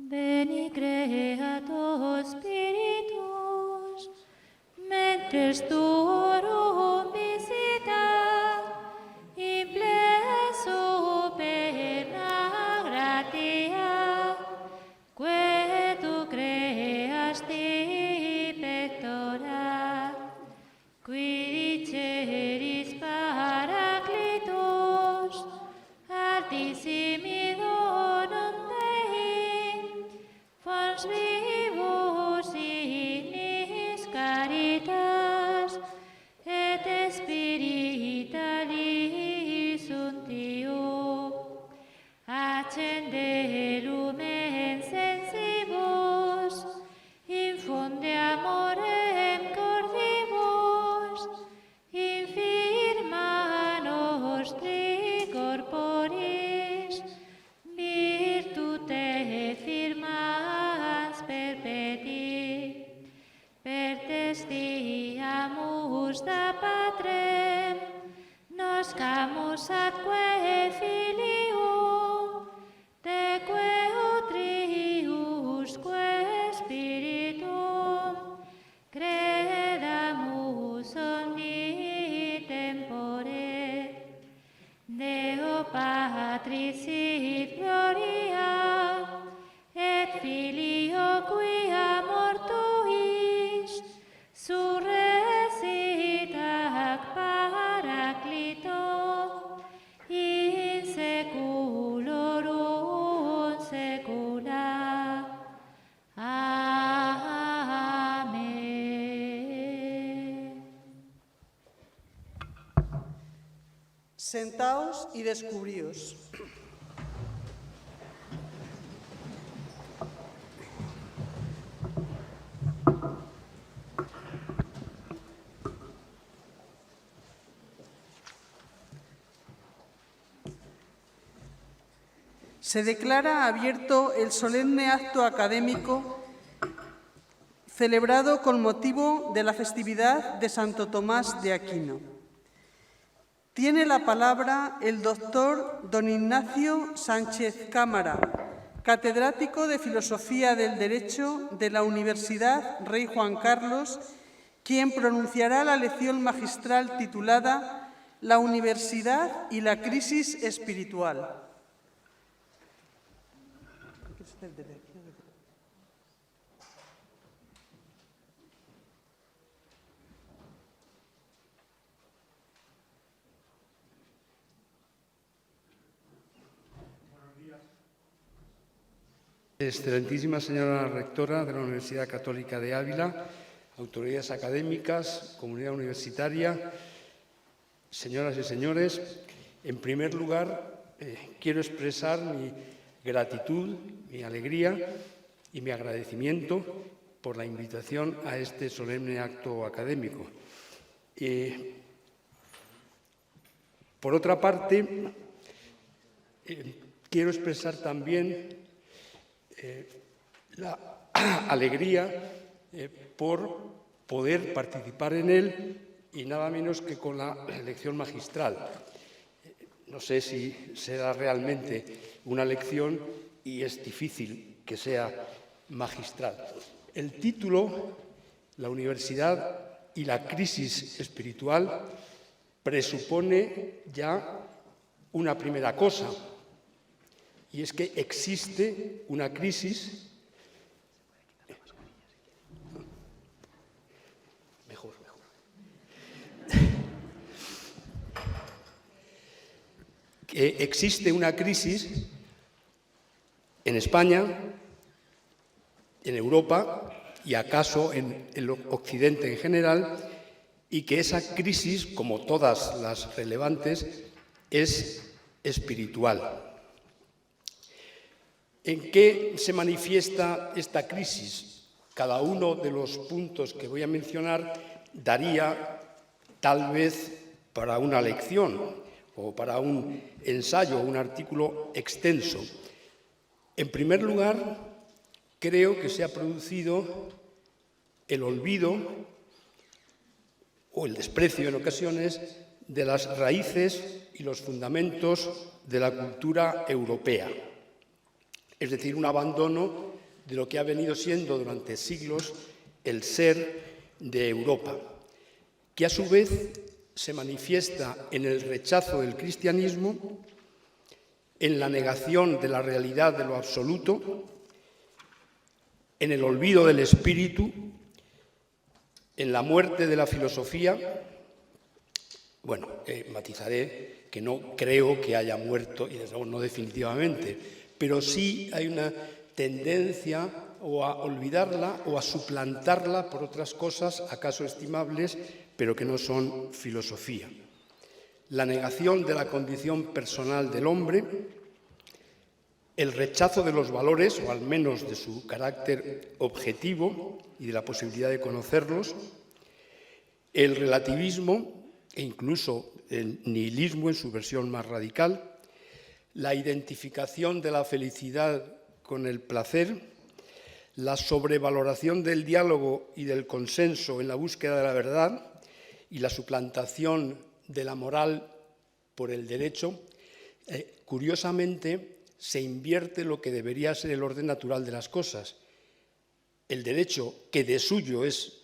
Veni Creator Spiritus, mentres tuorum visita, impleso perna gratia, que tu creasti pectora, qui diceris Paraclitus, altissimi donum Dei, fons vivus ignis caritas, et spiritualis untio, accende lumen sensibus, infunde amorem cordibus, infirma nostri corporis, virtute firmans perpeti, per testiamus da Patrem, noscamus atque Filium, teque utriusque Spiritum, credamus omni tempore, Deo Patris et Gloria, et Filio qui amor tuis, surrecita ac Paraclito, in seculorum secula. Amén. Sentaos y descubríos. Se declara abierto el solemne acto académico celebrado con motivo de la festividad de Santo Tomás de Aquino. Tiene la palabra el doctor don Ignacio Sánchez Cámara, catedrático de Filosofía del Derecho de la Universidad Rey Juan Carlos, quien pronunciará la lección magistral titulada La Universidad y la crisis espiritual. Excelentísima señora rectora de la Universidad Católica de Ávila, autoridades académicas, comunidad universitaria, señoras y señores, en primer lugar quiero expresar mi gratitud, mi alegría y mi agradecimiento por la invitación a este solemne acto académico. Por otra parte, quiero expresar también la alegría por poder participar en él y nada menos que con la lección magistral. No sé si será realmente una lección y es difícil que sea magistral. El título, La Universidad y la crisis espiritual, presupone ya una primera cosa, y es que existe una crisis. Que existe una crisis en España, en Europa y acaso en el Occidente en general, y que esa crisis, como todas las relevantes, es espiritual. ¿En qué se manifiesta esta crisis? Cada uno de los puntos que voy a mencionar daría tal vez para una lección o para un ensayo, un artículo extenso. En primer lugar, creo que se ha producido el olvido o el desprecio en ocasiones de las raíces y los fundamentos de la cultura europea. Es decir, un abandono de lo que ha venido siendo durante siglos el ser de Europa, que a su vez se manifiesta en el rechazo del cristianismo, en la negación de la realidad de lo absoluto, en el olvido del espíritu, en la muerte de la filosofía. Bueno, matizaré que no creo que haya muerto, y desde luego no definitivamente, pero sí hay una tendencia o a olvidarla o a suplantarla por otras cosas, acaso estimables, pero que no son filosofía. La negación de la condición personal del hombre, el rechazo de los valores, o al menos de su carácter objetivo y de la posibilidad de conocerlos, el relativismo e incluso el nihilismo en su versión más radical, la identificación de la felicidad con el placer, la sobrevaloración del diálogo y del consenso en la búsqueda de la verdad y la suplantación de la moral por el derecho. Curiosamente, se invierte lo que debería ser el orden natural de las cosas. El derecho, que de suyo es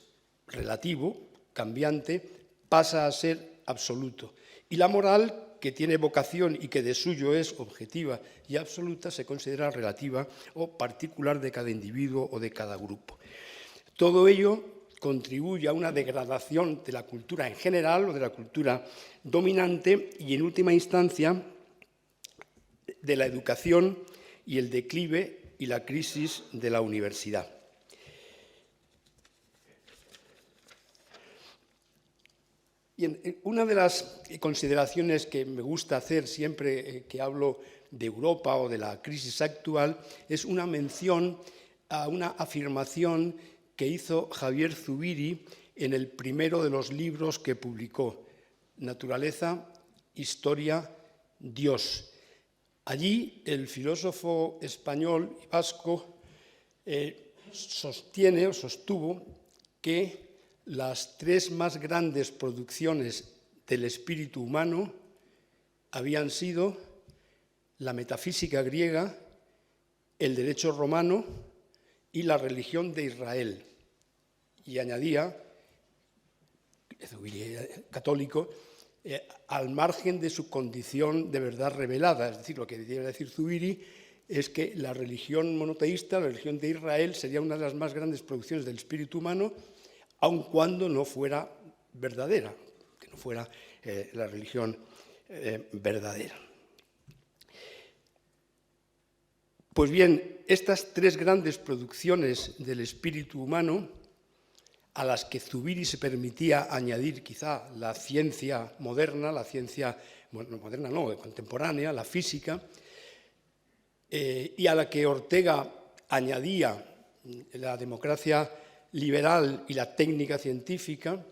relativo, cambiante, pasa a ser absoluto. Y la moral, que tiene vocación y que de suyo es objetiva y absoluta, se considera relativa o particular de cada individuo o de cada grupo. Todo ello contribuye a una degradación de la cultura en general o de la cultura dominante y, en última instancia, de la educación y el declive y la crisis de la universidad. Y una de las consideraciones que me gusta hacer siempre que hablo de Europa o de la crisis actual es una mención a una afirmación que hizo Javier Zubiri en el primero de los libros que publicó, Naturaleza, Historia, Dios. Allí el filósofo español y vasco sostuvo que las tres más grandes producciones del espíritu humano habían sido la metafísica griega, el derecho romano y la religión de Israel. Y añadía, católico, al margen de su condición de verdad revelada. Es decir, lo que quiere decir Zubiri es que la religión monoteísta, la religión de Israel, sería una de las más grandes producciones del espíritu humano, aun cuando no fuera verdadera, que no fuera la religión verdadera. Pues bien, estas tres grandes producciones del espíritu humano, a las que Zubiri se permitía añadir quizá la ciencia moderna, la ciencia, bueno, moderna no, contemporánea, la física, y a la que Ortega añadía la democracia liberal y la técnica científica,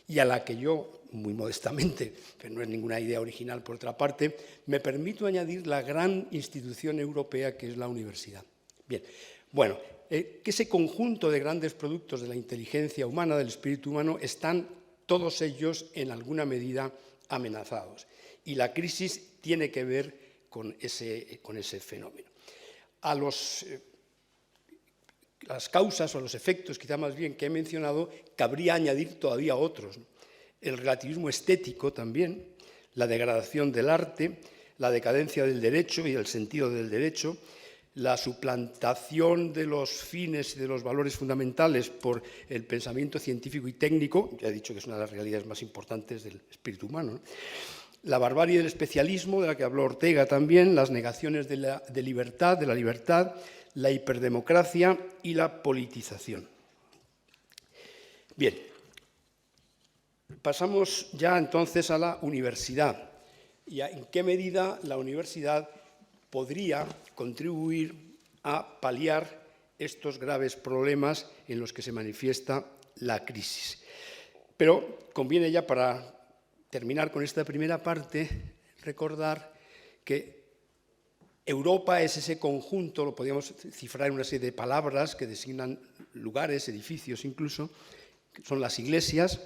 y a la que yo, muy modestamente, pero no es ninguna idea original por otra parte, me permito añadir la gran institución europea que es la universidad. Bien, bueno, que ese conjunto de grandes productos de la inteligencia humana, del espíritu humano, están todos ellos en alguna medida amenazados. Y la crisis tiene que ver con ese fenómeno. A las causas o a los efectos, quizá más bien, que he mencionado, cabría añadir todavía otros. El relativismo estético también, la degradación del arte, la decadencia del derecho y el sentido del derecho, la suplantación de los fines y de los valores fundamentales por el pensamiento científico y técnico, ya he dicho que es una de las realidades más importantes del espíritu humano, ¿no? la barbarie del especialismo, de la que habló Ortega también, las negaciones de la libertad, la hiperdemocracia y la politización. Bien, pasamos ya entonces a la universidad y a en qué medida la universidad podría contribuir a paliar estos graves problemas en los que se manifiesta la crisis. Pero conviene ya, para terminar con esta primera parte, recordar que Europa es ese conjunto, lo podríamos cifrar en una serie de palabras que designan lugares, edificios incluso, que son las iglesias,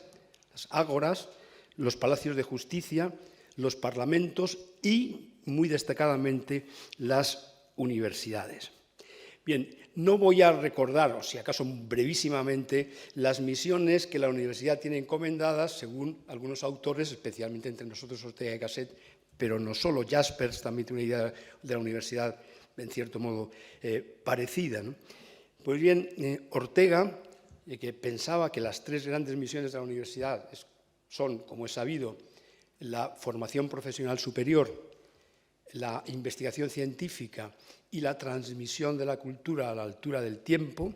las ágoras, los palacios de justicia, los parlamentos y, muy destacadamente, las universidades. Bien, no voy a recordar, o si acaso brevísimamente, las misiones que la universidad tiene encomendadas, según algunos autores, especialmente entre nosotros Ortega y Gasset, pero no solo. Jaspers también tiene una idea de la universidad, en cierto modo, parecida, ¿no? Pues bien, Ortega, que pensaba que las tres grandes misiones de la universidad son, como es sabido, la formación profesional superior, la investigación científica y la transmisión de la cultura a la altura del tiempo.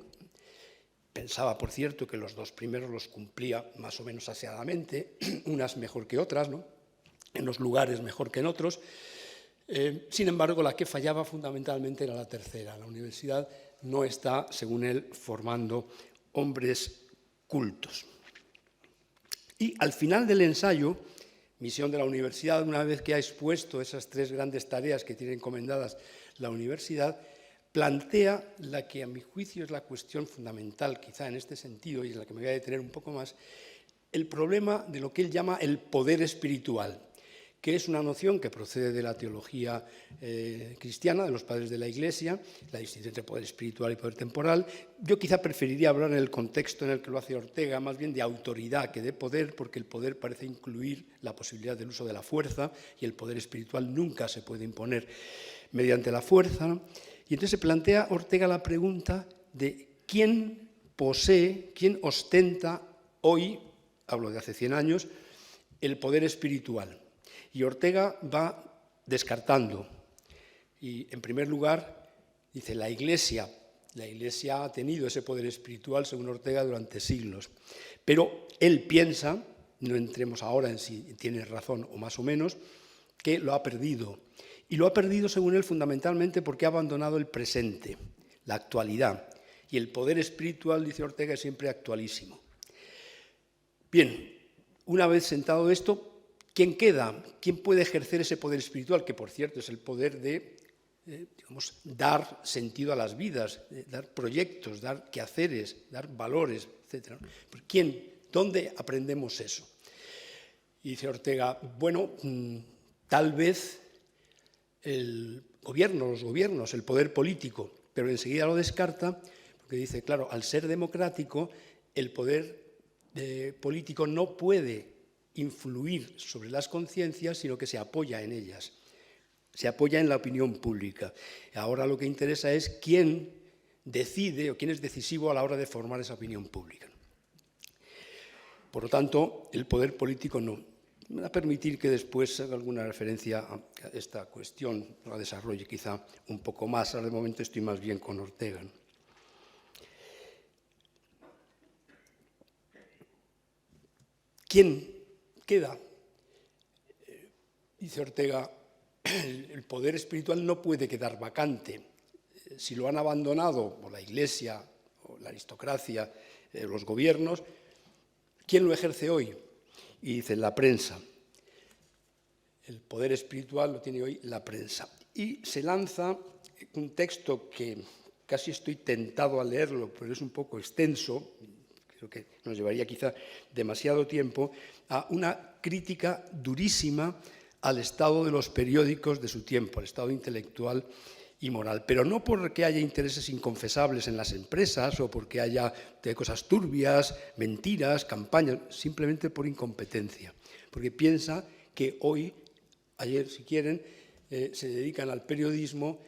Pensaba, por cierto, que los dos primeros los cumplía más o menos aseadamente, unas mejor que otras, ¿no? En los lugares mejor que en otros. Sin embargo, la que fallaba fundamentalmente era la tercera. La universidad no está, según él, formando hombres cultos. Y al final del ensayo, Misión de la Universidad, una vez que ha expuesto esas tres grandes tareas que tiene encomendadas la universidad, plantea la que, a mi juicio, es la cuestión fundamental, quizá en este sentido, y en la que me voy a detener un poco más, el problema de lo que él llama el poder espiritual, que es una noción que procede de la teología cristiana, de los padres de la Iglesia, la distinción entre poder espiritual y poder temporal. Yo quizá preferiría hablar en el contexto en el que lo hace Ortega, más bien de autoridad que de poder, porque el poder parece incluir la posibilidad del uso de la fuerza y el poder espiritual nunca se puede imponer mediante la fuerza, ¿no? Y entonces se plantea Ortega la pregunta de quién posee, quién ostenta hoy, hablo de hace 100 años, el poder espiritual. Y Ortega va descartando. Y, en primer lugar, dice, la Iglesia ha tenido ese poder espiritual, según Ortega, durante siglos. Pero él piensa, no entremos ahora en si tiene razón o más o menos, que lo ha perdido. Y lo ha perdido, según él, fundamentalmente porque ha abandonado el presente, la actualidad. Y el poder espiritual, dice Ortega, es siempre actualísimo. Bien, una vez sentado esto, ¿quién queda? ¿Quién puede ejercer ese poder espiritual? Que, por cierto, es el poder de dar sentido a las vidas, dar proyectos, dar quehaceres, dar valores, etc. ¿Quién? ¿Dónde aprendemos eso? Y dice Ortega, bueno, tal vez el gobierno, los gobiernos, el poder político, pero enseguida lo descarta, porque dice, claro, al ser democrático, el poder político no puede influir sobre las conciencias, sino que se apoya en ellas, se apoya en la opinión pública. Ahora lo que interesa es quién decide o quién es decisivo a la hora de formar esa opinión pública. Por lo tanto, el poder político no. Me va a permitir que después haga alguna referencia a esta cuestión, la desarrolle quizá un poco más. Ahora de momento estoy más bien con Ortega, ¿no? ¿Quién queda? Dice Ortega, el poder espiritual no puede quedar vacante. Si lo han abandonado o la Iglesia, o la aristocracia, los gobiernos, ¿quién lo ejerce hoy? Y dice la prensa. El poder espiritual lo tiene hoy la prensa. Y se lanza un texto que casi estoy tentado a leerlo, pero es un poco extenso, creo que nos llevaría quizá demasiado tiempo, a una crítica durísima al estado de los periódicos de su tiempo, al estado intelectual y moral. Pero no porque haya intereses inconfesables en las empresas o porque haya cosas turbias, mentiras, campañas, simplemente por incompetencia. Porque piensa que hoy, ayer si quieren, se dedican al periodismo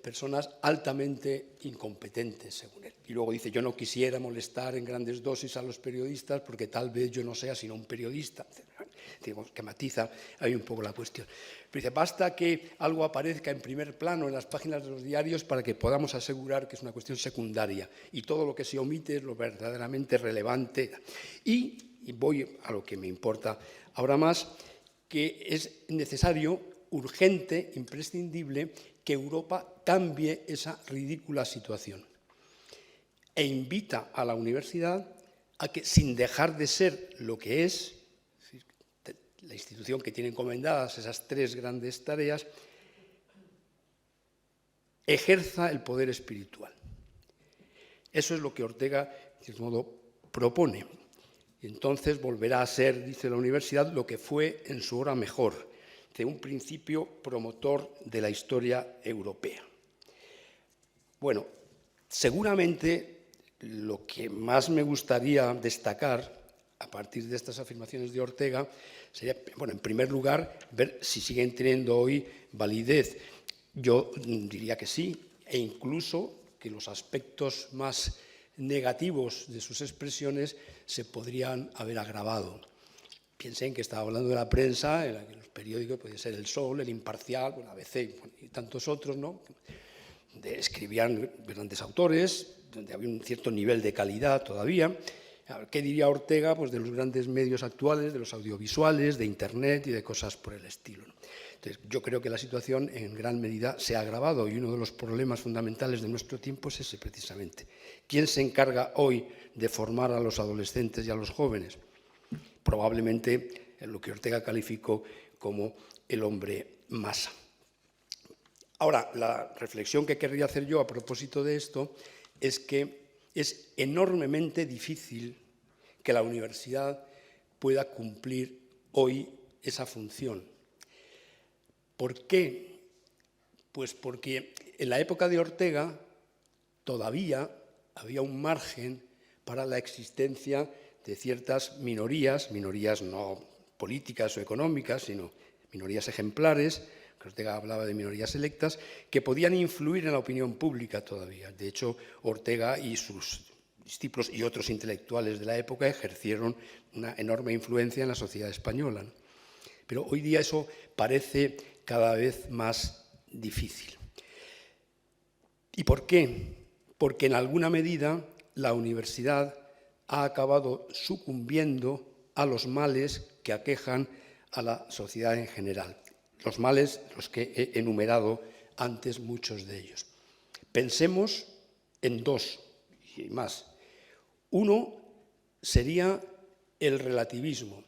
personas altamente incompetentes, según él. Y luego dice, yo no quisiera molestar en grandes dosis a los periodistas porque tal vez yo no sea sino un periodista, etc. digamos, que matiza ahí un poco la cuestión. Pero dice, basta que algo aparezca en primer plano en las páginas de los diarios para que podamos asegurar que es una cuestión secundaria y todo lo que se omite es lo verdaderamente relevante. Y voy a lo que me importa ahora más, que es necesario, urgente, imprescindible, que Europa cambie esa ridícula situación e invita a la universidad a que, sin dejar de ser lo que es, la institución que tiene encomendadas esas tres grandes tareas, ejerza el poder espiritual. Eso es lo que Ortega, de cierto modo, propone. Y entonces volverá a ser, dice la universidad, lo que fue en su hora mejor, de un principio promotor de la historia europea. Bueno, seguramente lo que más me gustaría destacar a partir de estas afirmaciones de Ortega sería, bueno, en primer lugar, ver si siguen teniendo hoy validez. Yo diría que sí, e incluso que los aspectos más negativos de sus expresiones se podrían haber agravado. Piensen que estaba hablando de la prensa, en la que los periódicos podían ser El Sol, El Imparcial, bueno, ABC y tantos otros, ¿no? Escribían grandes autores, donde había un cierto nivel de calidad todavía. ¿Qué diría Ortega? Pues de los grandes medios actuales, de los audiovisuales, de Internet y de cosas por el estilo, ¿no? Entonces, yo creo que la situación en gran medida se ha agravado y uno de los problemas fundamentales de nuestro tiempo es ese precisamente. ¿Quién se encarga hoy de formar a los adolescentes y a los jóvenes? Probablemente lo que Ortega calificó como el hombre masa. Ahora, la reflexión que querría hacer yo a propósito de esto es que es enormemente difícil que la universidad pueda cumplir hoy esa función. ¿Por qué? Pues porque en la época de Ortega todavía había un margen para la existencia de ciertas minorías no políticas o económicas, sino minorías ejemplares. Ortega hablaba de minorías selectas, que podían influir en la opinión pública todavía. De hecho, Ortega y sus discípulos y otros intelectuales de la época ejercieron una enorme influencia en la sociedad española, ¿no? Pero hoy día eso parece cada vez más difícil. ¿Y por qué? Porque en alguna medida la universidad ha acabado sucumbiendo a los males que aquejan a la sociedad en general. Los males, los que he enumerado antes, muchos de ellos. Pensemos en dos y más. Uno sería el relativismo.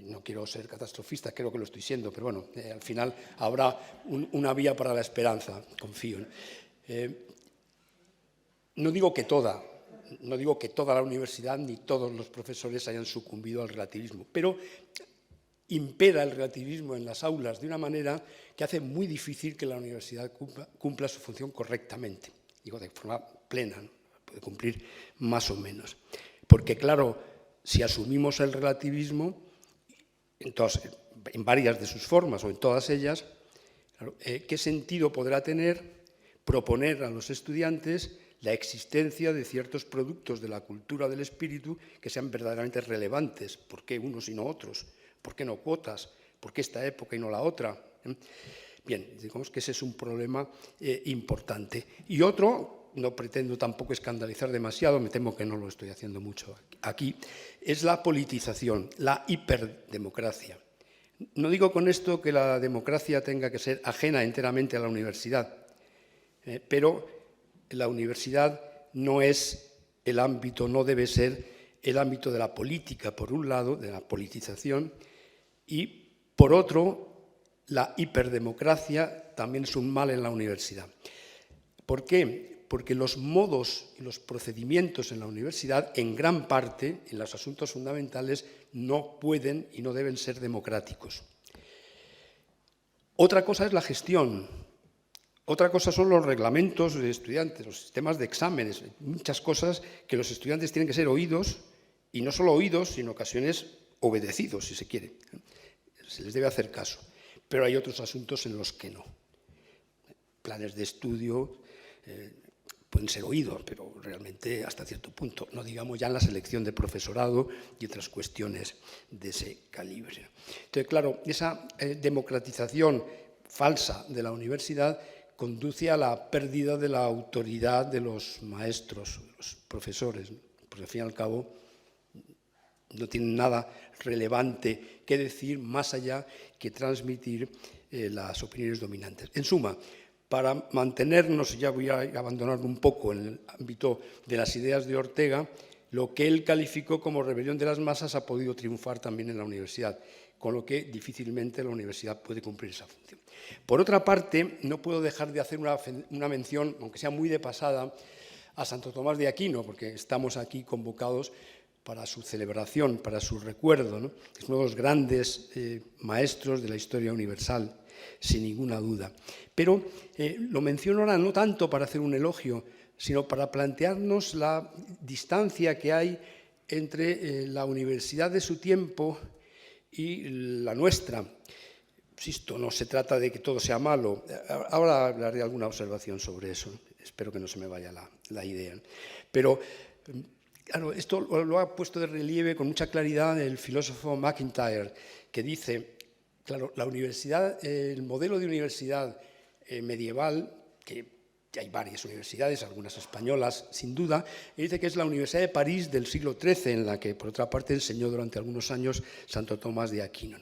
No quiero ser catastrofista, creo que lo estoy siendo, pero bueno, al final habrá una vía para la esperanza, confío. No digo que toda la universidad ni todos los profesores hayan sucumbido al relativismo, pero impera el relativismo en las aulas de una manera que hace muy difícil que la universidad cumpla su función correctamente. Digo, de forma plena, ¿no? Puede cumplir más o menos. Porque, claro, si asumimos el relativismo, en varias de sus formas o en todas ellas, claro, ¿qué sentido podrá tener proponer a los estudiantes la existencia de ciertos productos de la cultura del espíritu que sean verdaderamente relevantes? ¿Por qué unos y no otros? ¿Por qué no cuotas? ¿Por qué esta época y no la otra? Bien, digamos que ese es un problema importante. Y otro, no pretendo tampoco escandalizar demasiado, me temo que no lo estoy haciendo mucho aquí, es la politización, la hiperdemocracia. No digo con esto que la democracia tenga que ser ajena enteramente a la universidad, pero la universidad no es el ámbito, no debe ser el ámbito de la política, por un lado, de la politización, y, por otro, la hiperdemocracia también es un mal en la universidad. ¿Por qué? Porque los modos y los procedimientos en la universidad, en gran parte, en los asuntos fundamentales, no pueden y no deben ser democráticos. Otra cosa es la gestión. Otra cosa son los reglamentos de estudiantes, los sistemas de exámenes, muchas cosas que los estudiantes tienen que ser oídos, y no solo oídos, sino en ocasiones obedecidos, si se quiere. Se les debe hacer caso. Pero hay otros asuntos en los que no. Planes de estudio, pueden ser oídos, pero realmente hasta cierto punto, no digamos ya en la selección de profesorado y otras cuestiones de ese calibre. Entonces, claro, esa democratización falsa de la universidad conduce a la pérdida de la autoridad de los maestros, de los profesores, porque al fin y al cabo no tienen nada relevante que decir más allá que transmitir las opiniones dominantes. En suma, para mantenernos, ya voy a abandonar un poco en el ámbito de las ideas de Ortega, lo que él calificó como rebelión de las masas ha podido triunfar también en la universidad, con lo que difícilmente la universidad puede cumplir esa función. Por otra parte, no puedo dejar de hacer una mención, aunque sea muy de pasada, a Santo Tomás de Aquino, porque estamos aquí convocados para su celebración, para su recuerdo, ¿no? Es uno de los grandes maestros de la historia universal, sin ninguna duda. Pero lo menciono ahora no tanto para hacer un elogio, sino para plantearnos la distancia que hay entre la universidad de su tiempo y la nuestra. Insisto, no se trata de que todo sea malo. Ahora haré alguna observación sobre eso. Espero que no se me vaya la idea. Pero, claro, esto lo ha puesto de relieve con mucha claridad el filósofo MacIntyre, que dice, claro, la universidad, el modelo de universidad medieval, que hay varias universidades, algunas españolas, sin duda, y dice que es la Universidad de París del siglo XIII, en la que, por otra parte, enseñó durante algunos años Santo Tomás de Aquino.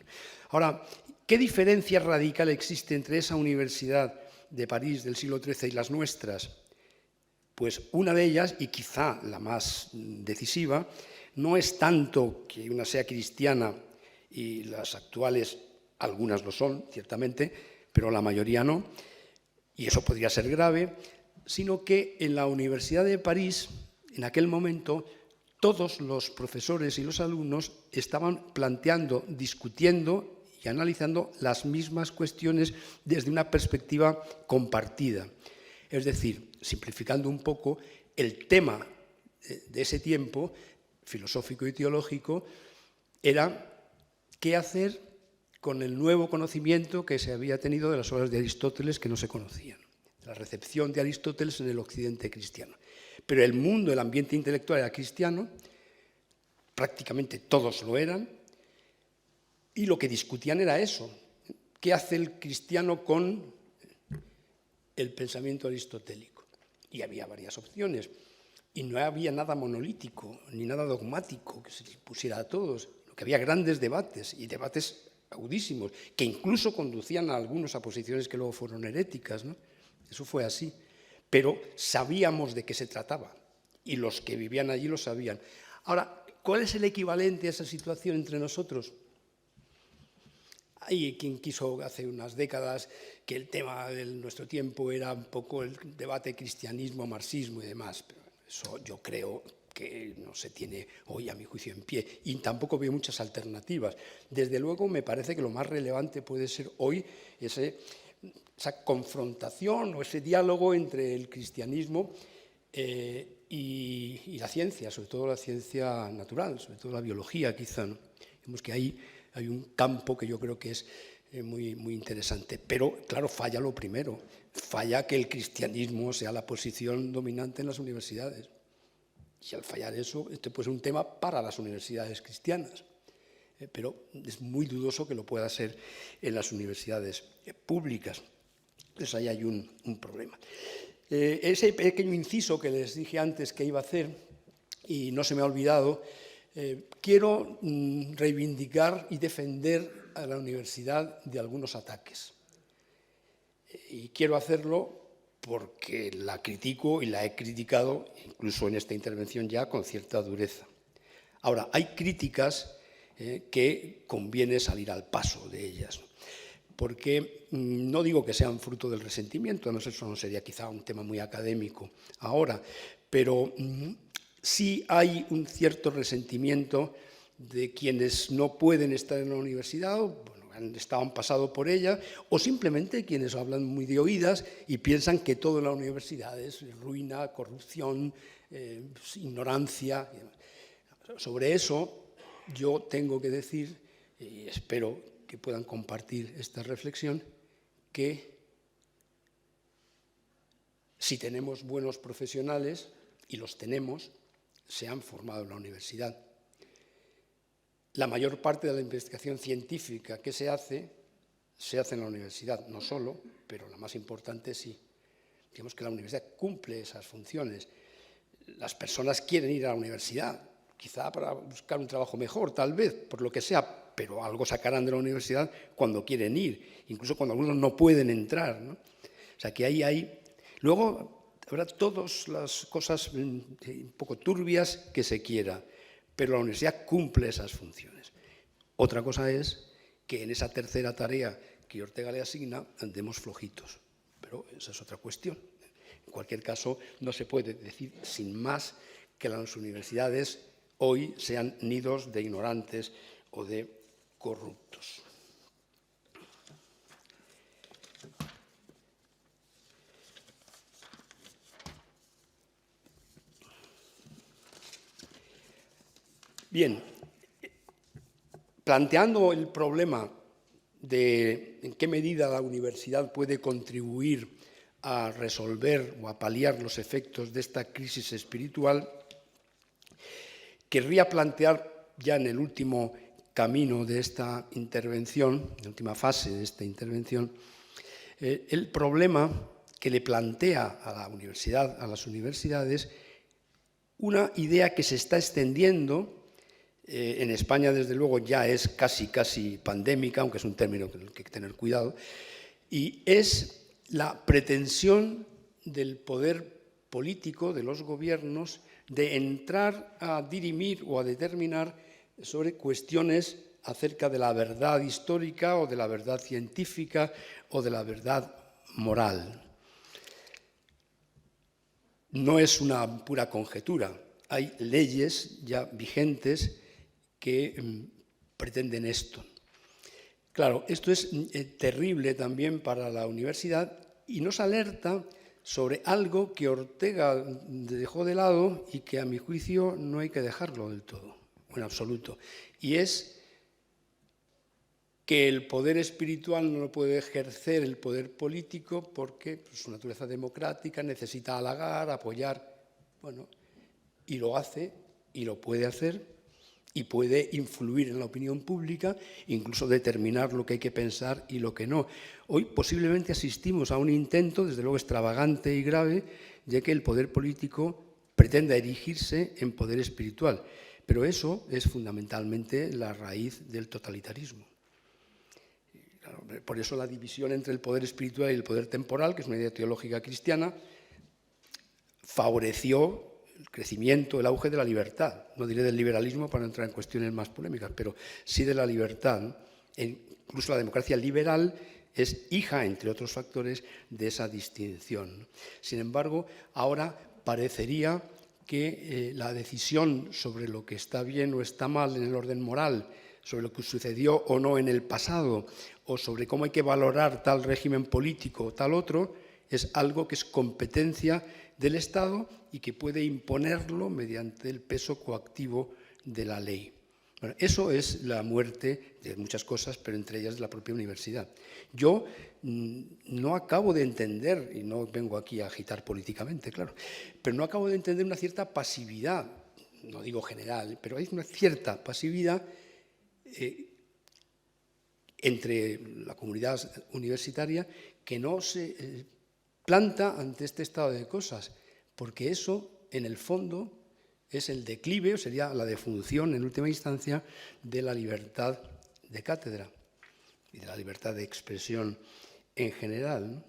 Ahora, ¿qué diferencia radical existe entre esa universidad de París del siglo XIII y las nuestras? Pues una de ellas, y quizá la más decisiva, no es tanto que una sea cristiana y las actuales, algunas lo son, ciertamente, pero la mayoría no, y eso podría ser grave, sino que en la Universidad de París, en aquel momento, todos los profesores y los alumnos estaban planteando, discutiendo y analizando las mismas cuestiones desde una perspectiva compartida. Es decir, simplificando un poco, el tema de ese tiempo, filosófico y teológico, era qué hacer con el nuevo conocimiento que se había tenido de las obras de Aristóteles que no se conocían, la recepción de Aristóteles en el occidente cristiano. Pero el mundo, el ambiente intelectual era cristiano, prácticamente todos lo eran, y lo que discutían era eso, ¿qué hace el cristiano con el pensamiento aristotélico? Y había varias opciones, y no había nada monolítico, ni nada dogmático que se pusiera a todos, lo que había grandes debates, y debates agudísimos, que incluso conducían a algunos a posiciones que luego fueron heréticas, ¿no? Eso fue así. Pero sabíamos de qué se trataba, y los que vivían allí lo sabían. Ahora, ¿cuál es el equivalente a esa situación entre nosotros? Hay quien quiso hace unas décadas que el tema de nuestro tiempo era un poco el debate cristianismo, marxismo y demás, pero eso yo creo que no se tiene hoy, a mi juicio, en pie, y tampoco veo muchas alternativas. Desde luego, me parece que lo más relevante puede ser hoy esa confrontación o ese diálogo entre el cristianismo y la ciencia, sobre todo la ciencia natural, sobre todo la biología, quizá, ¿no? Vemos que ahí hay un campo que yo creo que es muy, muy interesante. Pero, claro, falla lo primero, falla que el cristianismo sea la posición dominante en las universidades. Y al fallar eso, este puede ser un tema para las universidades cristianas, pero es muy dudoso que lo pueda ser en las universidades públicas. Entonces ahí hay un problema. Ese pequeño inciso que les dije antes que iba a hacer, y no se me ha olvidado, quiero reivindicar y defender a la universidad de algunos ataques. Y quiero hacerlo porque la critico y la he criticado, incluso en esta intervención ya, con cierta dureza. Ahora, hay críticas que conviene salir al paso de ellas, porque no digo que sean fruto del resentimiento, no sé, eso no sería quizá un tema muy académico ahora, pero sí hay un cierto resentimiento de quienes no pueden estar en la universidad, han pasado por ella, o simplemente quienes hablan muy de oídas y piensan que todo en la universidad es ruina, corrupción, ignorancia. Sobre eso yo tengo que decir, y espero que puedan compartir esta reflexión, que si tenemos buenos profesionales, y los tenemos, se han formado en la universidad. La mayor parte de la investigación científica que se hace en la universidad, no solo, pero la más importante sí. Digamos que la universidad cumple esas funciones. Las personas quieren ir a la universidad, quizá para buscar un trabajo mejor, tal vez, por lo que sea, pero algo sacarán de la universidad cuando quieren ir, incluso cuando algunos no pueden entrar, ¿no? O sea, que ahí hay... Luego habrá todas las cosas un poco turbias que se quiera, pero la universidad cumple esas funciones. Otra cosa es que en esa tercera tarea que Ortega le asigna andemos flojitos, pero esa es otra cuestión. En cualquier caso, no se puede decir sin más que las universidades hoy sean nidos de ignorantes o de corruptos. Bien, planteando el problema de en qué medida la universidad puede contribuir a resolver o a paliar los efectos de esta crisis espiritual, querría plantear ya en el último camino de esta intervención, en la última fase de esta intervención, el problema que le plantea a la universidad, a las universidades, una idea que se está extendiendo. En España, desde luego, ya es casi pandémica, aunque es un término con el que hay que tener cuidado, y es la pretensión del poder político, de los gobiernos, de entrar a dirimir o a determinar sobre cuestiones acerca de la verdad histórica o de la verdad científica o de la verdad moral. No es una pura conjetura, hay leyes ya vigentes que pretenden esto. Claro, esto es terrible también para la universidad y nos alerta sobre algo que Ortega dejó de lado y que a mi juicio no hay que dejarlo del todo, en absoluto. Y es que el poder espiritual no lo puede ejercer el poder político porque su naturaleza democrática necesita halagar, apoyar, bueno, y lo hace y lo puede hacer. Y puede influir en la opinión pública, incluso determinar lo que hay que pensar y lo que no. Hoy posiblemente asistimos a un intento, desde luego extravagante y grave, de que el poder político pretenda erigirse en poder espiritual. Pero eso es fundamentalmente la raíz del totalitarismo. Por eso la división entre el poder espiritual y el poder temporal, que es una idea teológica cristiana, favoreció el crecimiento, el auge de la libertad. No diré del liberalismo para no entrar en cuestiones más polémicas, pero sí de la libertad, ¿no? Incluso la democracia liberal es hija, entre otros factores, de esa distinción. Sin embargo, ahora parecería que la decisión sobre lo que está bien o está mal en el orden moral, sobre lo que sucedió o no en el pasado, o sobre cómo hay que valorar tal régimen político o tal otro, es algo que es competencia del Estado y que puede imponerlo mediante el peso coactivo de la ley. Bueno, eso es la muerte de muchas cosas, pero entre ellas de la propia universidad. Yo no acabo de entender, y no vengo aquí a agitar políticamente, claro, pero no acabo de entender una cierta pasividad, no digo general, pero hay una cierta pasividad entre la comunidad universitaria que no se planta ante este estado de cosas, porque eso, en el fondo, es el declive, o sería la defunción, en última instancia, de la libertad de cátedra y de la libertad de expresión en general, ¿no?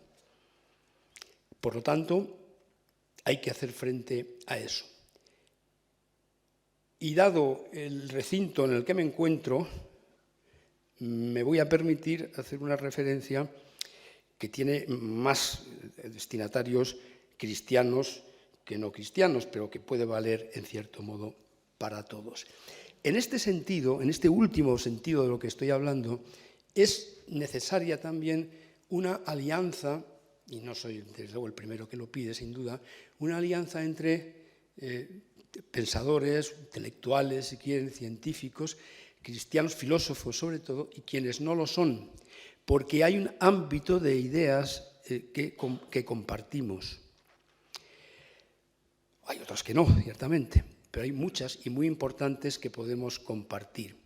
Por lo tanto, hay que hacer frente a eso. Y dado el recinto en el que me encuentro, me voy a permitir hacer una referencia que tiene más destinatarios cristianos que no cristianos, pero que puede valer, en cierto modo, para todos. En este sentido, en este último sentido de lo que estoy hablando, es necesaria también una alianza, y no soy, desde luego, el primero que lo pide, sin duda, una alianza entre pensadores, intelectuales, si quieren, científicos, cristianos, filósofos sobre todo, y quienes no lo son, porque hay un ámbito de ideas que compartimos. Hay otras que no, ciertamente, pero hay muchas y muy importantes que podemos compartir.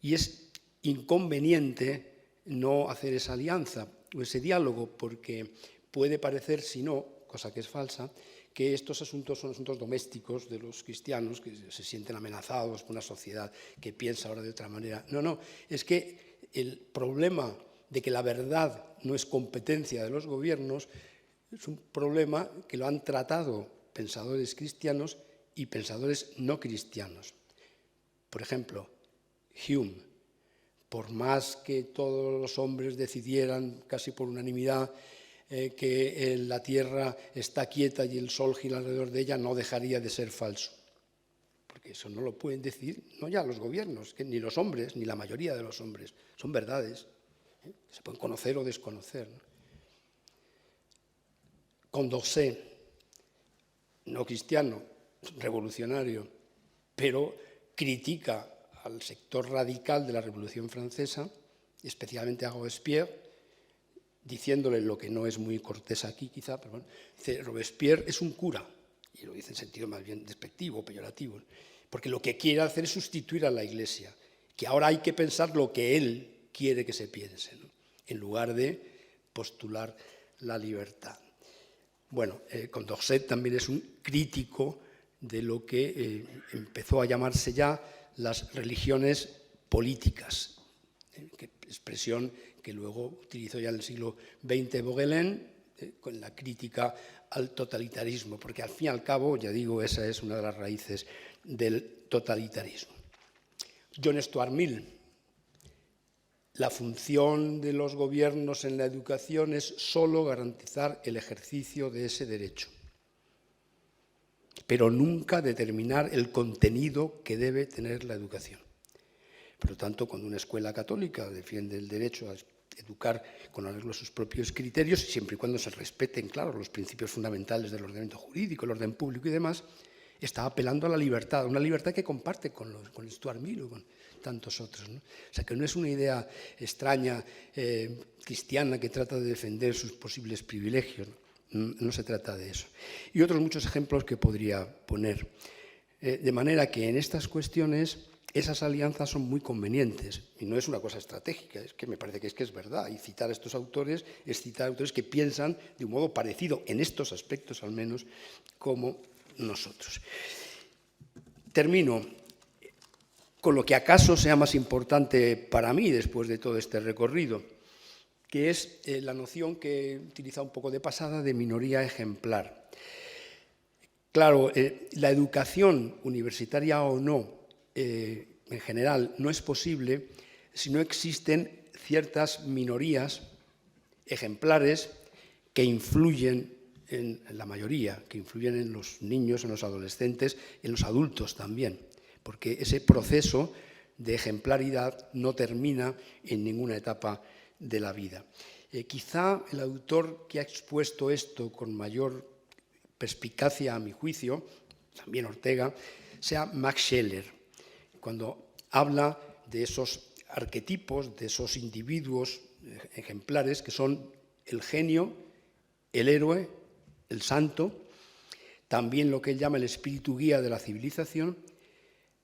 Y es inconveniente no hacer esa alianza o ese diálogo, porque puede parecer, si no, cosa que es falsa, que estos asuntos son asuntos domésticos de los cristianos, que se sienten amenazados por una sociedad que piensa ahora de otra manera. No, no, es que el problema de que la verdad no es competencia de los gobiernos es un problema que lo han tratado pensadores cristianos y pensadores no cristianos. Por ejemplo, Hume, por más que todos los hombres decidieran casi por unanimidad que la Tierra está quieta y el Sol gira alrededor de ella, no dejaría de ser falso. Porque eso no lo pueden decir, no ya los gobiernos, ni los hombres, ni la mayoría de los hombres. Son verdades, que se pueden conocer o desconocer, ¿no? Condorcet, no cristiano, revolucionario, pero critica al sector radical de la Revolución Francesa, especialmente a Robespierre, diciéndole lo que no es muy cortés aquí quizá, pero bueno, dice, Robespierre es un cura, y lo dice en sentido más bien despectivo, peyorativo, porque lo que quiere hacer es sustituir a la Iglesia, que ahora hay que pensar lo que él quiere que se piense, ¿no?, en lugar de postular la libertad. Bueno, Condorcet también es un crítico de lo que empezó a llamarse ya las religiones políticas, expresión que luego utilizó ya en el siglo XX Baudelaire con la crítica al totalitarismo, porque al fin y al cabo, ya digo, esa es una de las raíces del totalitarismo. John Stuart Mill: la función de los gobiernos en la educación es solo garantizar el ejercicio de ese derecho, pero nunca determinar el contenido que debe tener la educación. Por lo tanto, cuando una escuela católica defiende el derecho a educar con arreglo a sus propios criterios, siempre y cuando se respeten, claro, los principios fundamentales del ordenamiento jurídico, el orden público y demás, está apelando a la libertad, una libertad que comparte con Stuart Mill o con tantos otros, ¿no? O sea, que no es una idea extraña, cristiana, que trata de defender sus posibles privilegios, ¿no? No se trata de eso. Y otros muchos ejemplos que podría poner. De manera que en estas cuestiones esas alianzas son muy convenientes, y no es una cosa estratégica, es que me parece que es verdad, y citar a estos autores es citar a autores que piensan de un modo parecido, en estos aspectos al menos, como nosotros. Termino con lo que acaso sea más importante para mí después de todo este recorrido, que es la noción que he utilizado un poco de pasada de minoría ejemplar. Claro, la educación universitaria o no, en general, no es posible si no existen ciertas minorías ejemplares que influyen en la mayoría, que influyen en los niños, en los adolescentes, en los adultos también, porque ese proceso de ejemplaridad no termina en ninguna etapa de la vida. Quizá el autor que ha expuesto esto con mayor perspicacia, a mi juicio, también Ortega, sea Max Scheler, cuando habla de esos arquetipos, de esos individuos ejemplares que son el genio, el héroe, el santo, también lo que él llama el espíritu guía de la civilización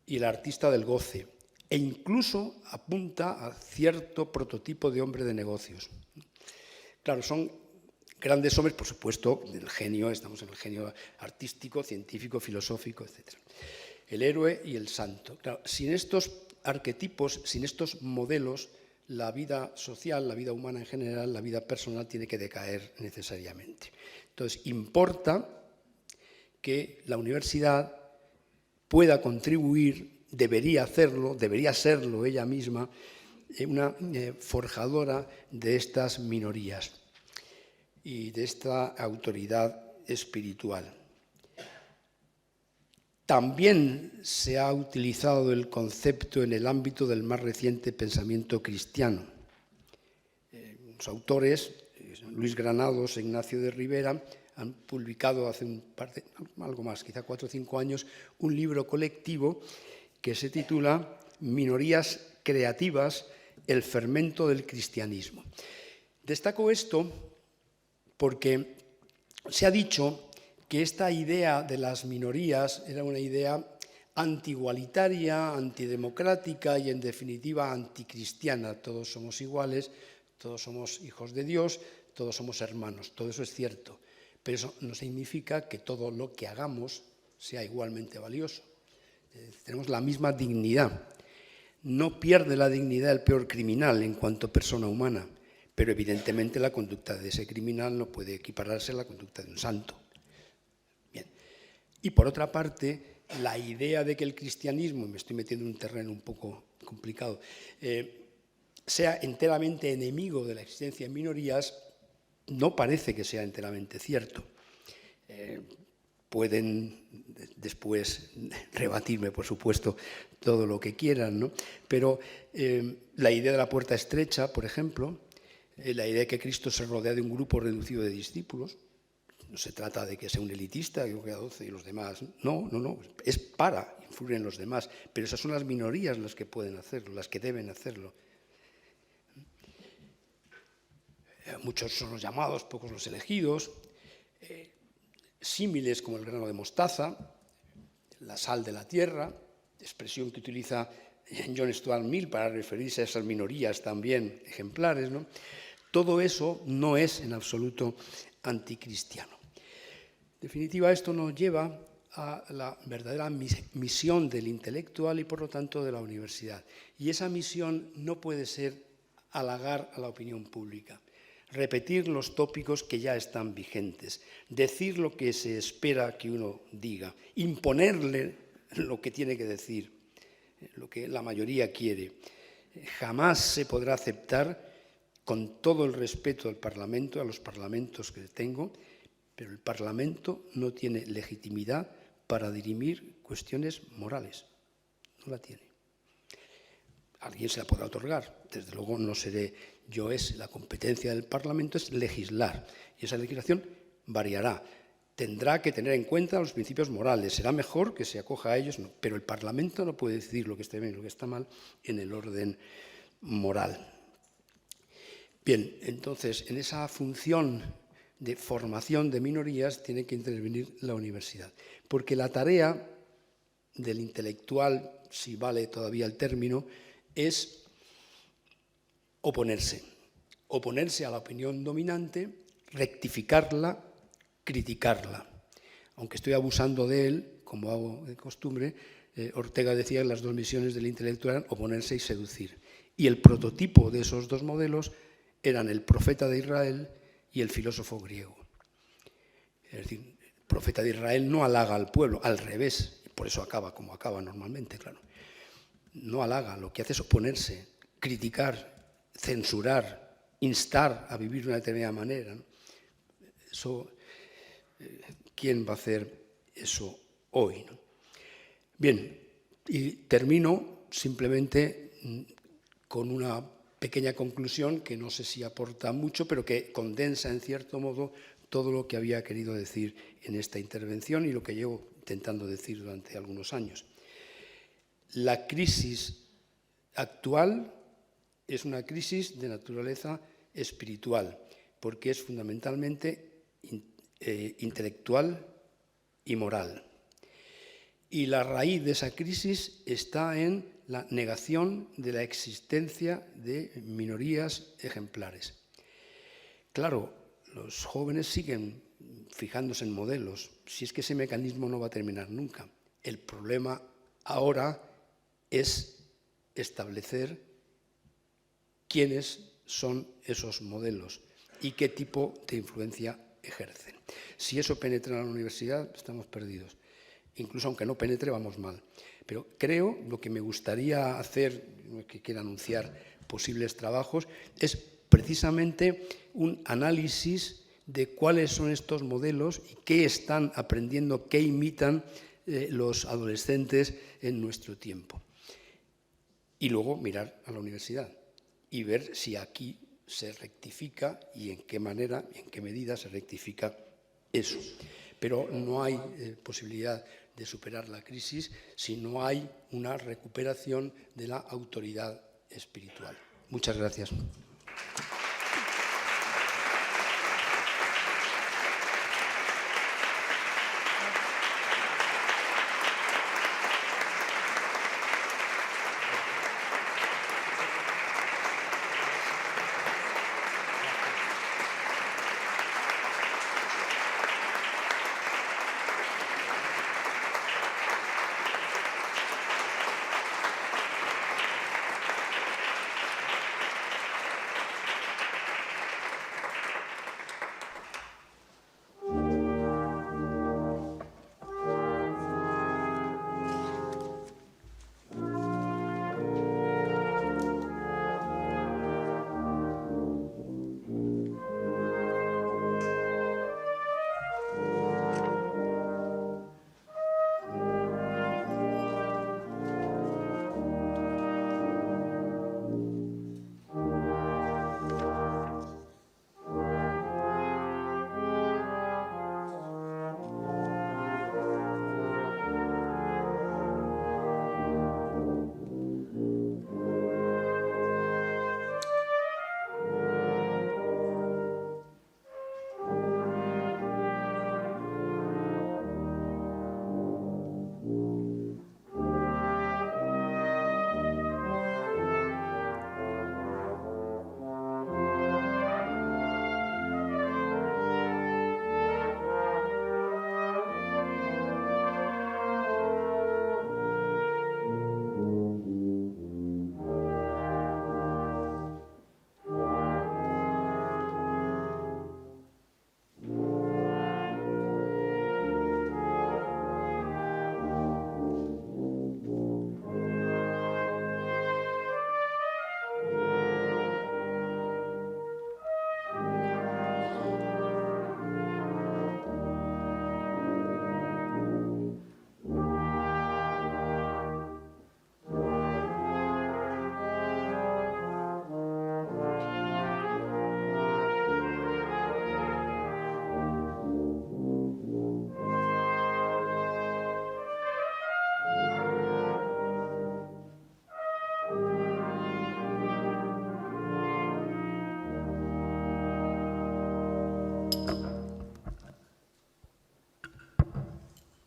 y el artista del goce, e incluso apunta a cierto prototipo de hombre de negocios. Claro, son grandes hombres, por supuesto, del genio, estamos en el genio artístico, científico, filosófico, etc. El héroe y el santo. Claro, sin estos arquetipos, sin estos modelos, la vida social, la vida humana en general, la vida personal tiene que decaer necesariamente. Entonces, importa que la universidad pueda contribuir, debería hacerlo, debería serlo ella misma, una forjadora de estas minorías y de esta autoridad espiritual. También se ha utilizado el concepto en el ámbito del más reciente pensamiento cristiano. Los autores, Luis Granados e Ignacio de Rivera, han publicado hace algo más, quizá 4 o 5 años, un libro colectivo que se titula Minorías creativas, el fermento del cristianismo. Destaco esto porque se ha dicho que esta idea de las minorías era una idea antigualitaria, antidemocrática y, en definitiva, anticristiana. Todos somos iguales, todos somos hijos de Dios, todos somos hermanos. Todo eso es cierto, pero eso no significa que todo lo que hagamos sea igualmente valioso. Tenemos la misma dignidad. No pierde la dignidad el peor criminal en cuanto persona humana, pero evidentemente la conducta de ese criminal no puede equipararse a la conducta de un santo. Bien. Y por otra parte, la idea de que el cristianismo, me estoy metiendo en un terreno un poco complicado, sea enteramente enemigo de la existencia de minorías, no parece que sea enteramente cierto. Pueden después rebatirme, por supuesto, todo lo que quieran, ¿no? Pero la idea de la puerta estrecha, por ejemplo, la idea de que Cristo se rodea de un grupo reducido de discípulos, no se trata de que sea un elitista, que a 12 y los demás, no, es para influir en los demás, pero esas son las minorías las que pueden hacerlo, las que deben hacerlo. Muchos son los llamados, pocos los elegidos. Símiles como el grano de mostaza, la sal de la tierra, expresión que utiliza John Stuart Mill para referirse a esas minorías también ejemplares, ¿no? Todo eso no es en absoluto anticristiano. En definitiva, esto nos lleva a la verdadera misión del intelectual y, por lo tanto, de la universidad. Y esa misión no puede ser halagar a la opinión pública, repetir los tópicos que ya están vigentes, decir lo que se espera que uno diga, imponerle lo que tiene que decir, lo que la mayoría quiere. Jamás se podrá aceptar, con todo el respeto al Parlamento, a los parlamentos que tengo, pero el Parlamento no tiene legitimidad para dirimir cuestiones morales. No la tiene. Alguien se la podrá otorgar. Desde luego no seré yo. La competencia del Parlamento es legislar. Y esa legislación variará. Tendrá que tener en cuenta los principios morales. Será mejor que se acoja a ellos, no. Pero el Parlamento no puede decidir lo que está bien y lo que está mal en el orden moral. Bien, entonces, en esa función de formación de minorías tiene que intervenir la universidad. Porque la tarea del intelectual, si vale todavía el término, es oponerse a la opinión dominante, rectificarla, criticarla. Aunque estoy abusando de él, como hago de costumbre, Ortega decía que las dos misiones del intelectual eran oponerse y seducir. Y el prototipo de esos dos modelos eran el profeta de Israel y el filósofo griego. Es decir, el profeta de Israel no halaga al pueblo, al revés, por eso acaba como acaba normalmente, claro. No halaga, lo que hace es oponerse, criticar, censurar, instar a vivir de una determinada manera, ¿no? Eso, ¿quién va a hacer eso hoy, ¿no? Bien, y termino simplemente con una pequeña conclusión que no sé si aporta mucho, pero que condensa en cierto modo todo lo que había querido decir en esta intervención y lo que llevo intentando decir durante algunos años. La crisis actual es una crisis de naturaleza espiritual, porque es fundamentalmente intelectual y moral. Y la raíz de esa crisis está en la negación de la existencia de minorías ejemplares. Claro, los jóvenes siguen fijándose en modelos, si es que ese mecanismo no va a terminar nunca. El problema ahora es establecer quiénes son esos modelos y qué tipo de influencia ejercen. Si eso penetra en la universidad, estamos perdidos. Incluso aunque no penetre, vamos mal. Pero creo, lo que me gustaría hacer, que quiero anunciar posibles trabajos, es precisamente un análisis de cuáles son estos modelos y qué están aprendiendo, qué imitan los adolescentes en nuestro tiempo. Y luego mirar a la universidad y ver si aquí se rectifica y en qué manera, en qué medida se rectifica eso. Pero no hay posibilidad de superar la crisis si no hay una recuperación de la autoridad espiritual. Muchas gracias.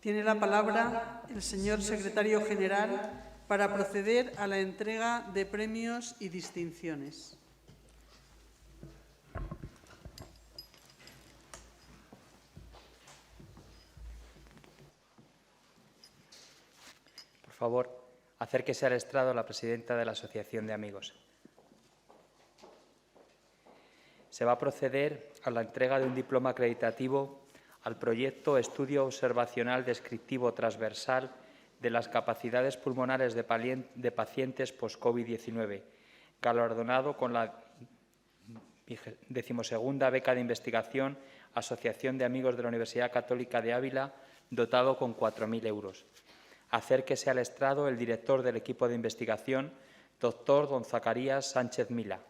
Tiene la palabra el señor secretario general para proceder a la entrega de premios y distinciones. Por favor, acérquese al estrado la presidenta de la Asociación de Amigos. Se va a proceder a la entrega de un diploma acreditativo al proyecto Estudio Observacional Descriptivo Transversal de las Capacidades Pulmonares de Pacientes Post-COVID-19, galardonado con la 12ª beca de investigación Asociación de Amigos de la Universidad Católica de Ávila, dotado con 4.000 euros. Acérquese al estrado el director del equipo de investigación, doctor don Zacarías Sánchez Mila.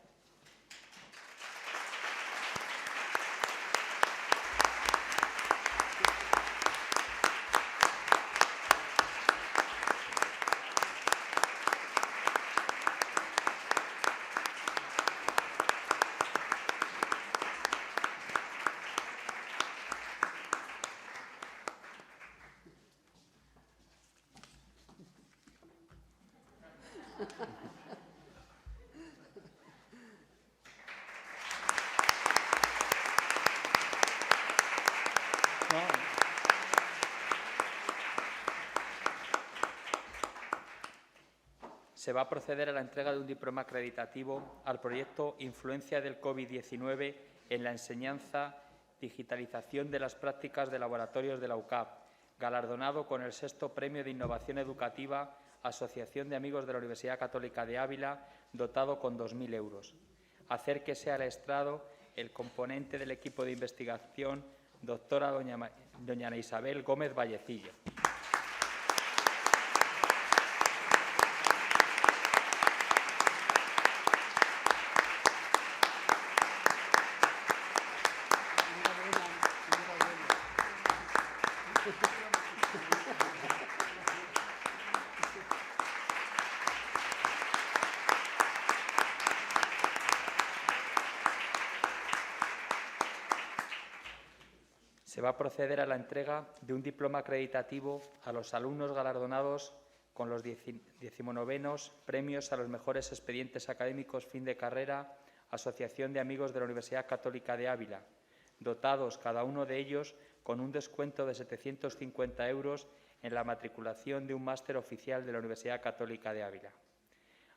Se va a proceder a la entrega de un diploma acreditativo al proyecto Influencia del COVID-19 en la enseñanza, digitalización de las prácticas de laboratorios de la UCAP, galardonado con el 6º Premio de Innovación Educativa Asociación de Amigos de la Universidad Católica de Ávila, dotado con 2.000 euros. Acérquese al estrado el componente del equipo de investigación, doctora doña Ana Isabel Gómez Vallecillo. Se va a proceder a la entrega de un diploma acreditativo a los alumnos galardonados con los 19º premios a los mejores expedientes académicos fin de carrera Asociación de Amigos de la Universidad Católica de Ávila, dotados cada uno de ellos con un descuento de 750 euros en la matriculación de un máster oficial de la Universidad Católica de Ávila.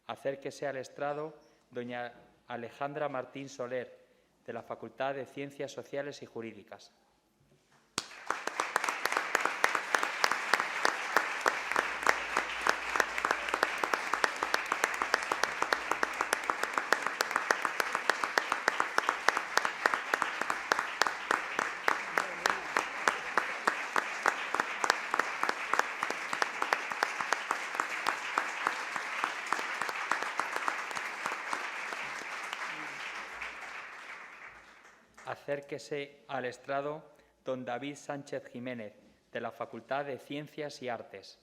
Acérquese al estrado doña Alejandra Martín Soler, de la Facultad de Ciencias Sociales y Jurídicas. Acérquese al estrado don David Sánchez Jiménez, de la Facultad de Ciencias y Artes.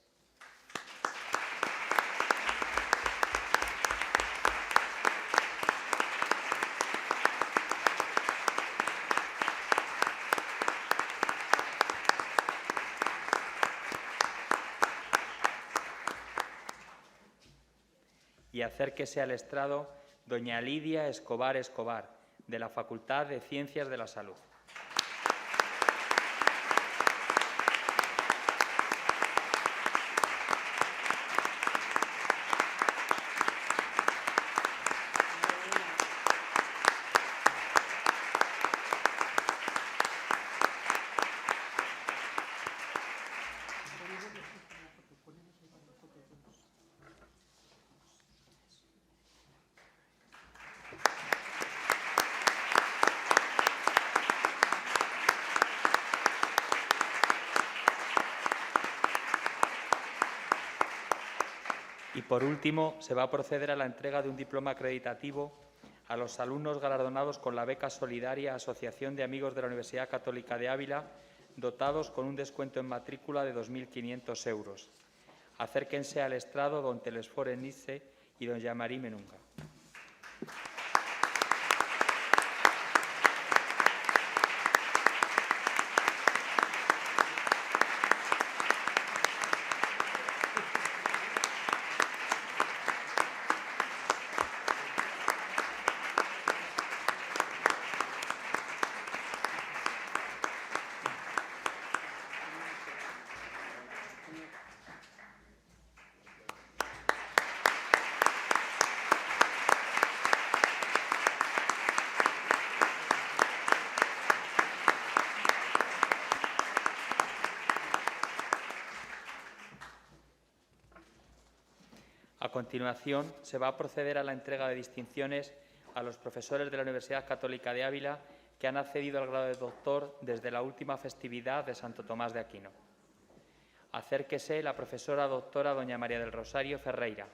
Y acérquese al estrado doña Lidia Escobar Escobar, de la Facultad de Ciencias de la Salud. Y, por último, se va a proceder a la entrega de un diploma acreditativo a los alumnos galardonados con la beca solidaria Asociación de Amigos de la Universidad Católica de Ávila, dotados con un descuento en matrícula de 2.500 euros. Acérquense al estrado don Telesfore Nice y don Jean-Marie Menunga. continuación, se va a proceder a la entrega de distinciones a los profesores de la Universidad Católica de Ávila que han accedido al grado de doctor desde la última festividad de Santo Tomás de Aquino. Acérquese la profesora doctora doña María del Rosario Ferreira.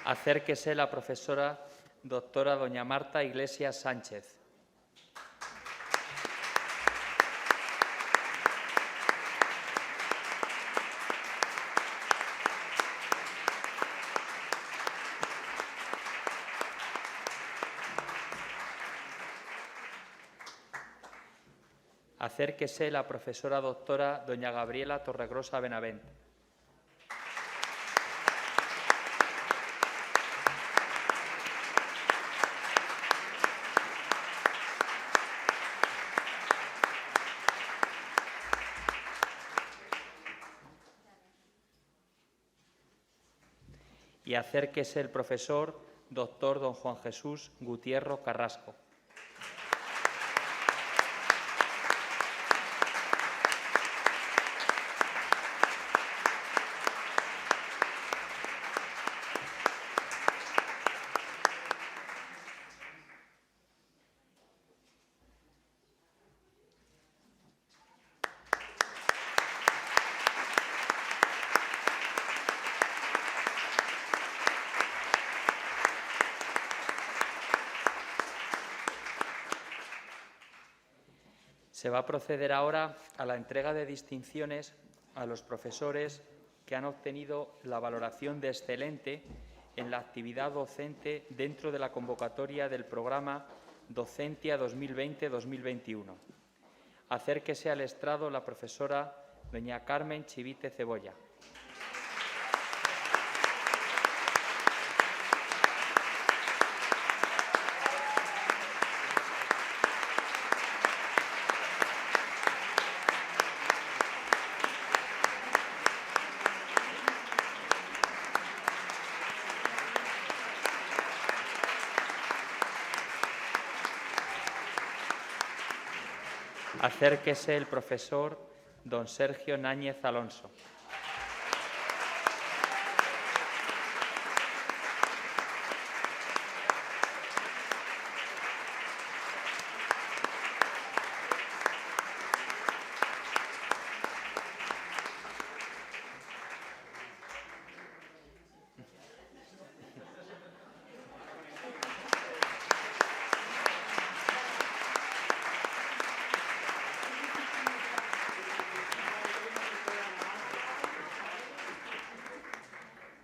Acérquese la profesora doctora doña Marta Iglesias Sánchez. Acérquese la profesora doctora doña Gabriela Torregrosa Benavent. Y acérquese el profesor doctor don Juan Jesús Gutiérrez Carrasco. Se va a proceder ahora a la entrega de distinciones a los profesores que han obtenido la valoración de excelente en la actividad docente dentro de la convocatoria del programa Docentia 2020-2021. Acérquese al estrado la profesora doña Carmen Chivite Cebolla. Acérquese el profesor don Sergio Náñez Alonso.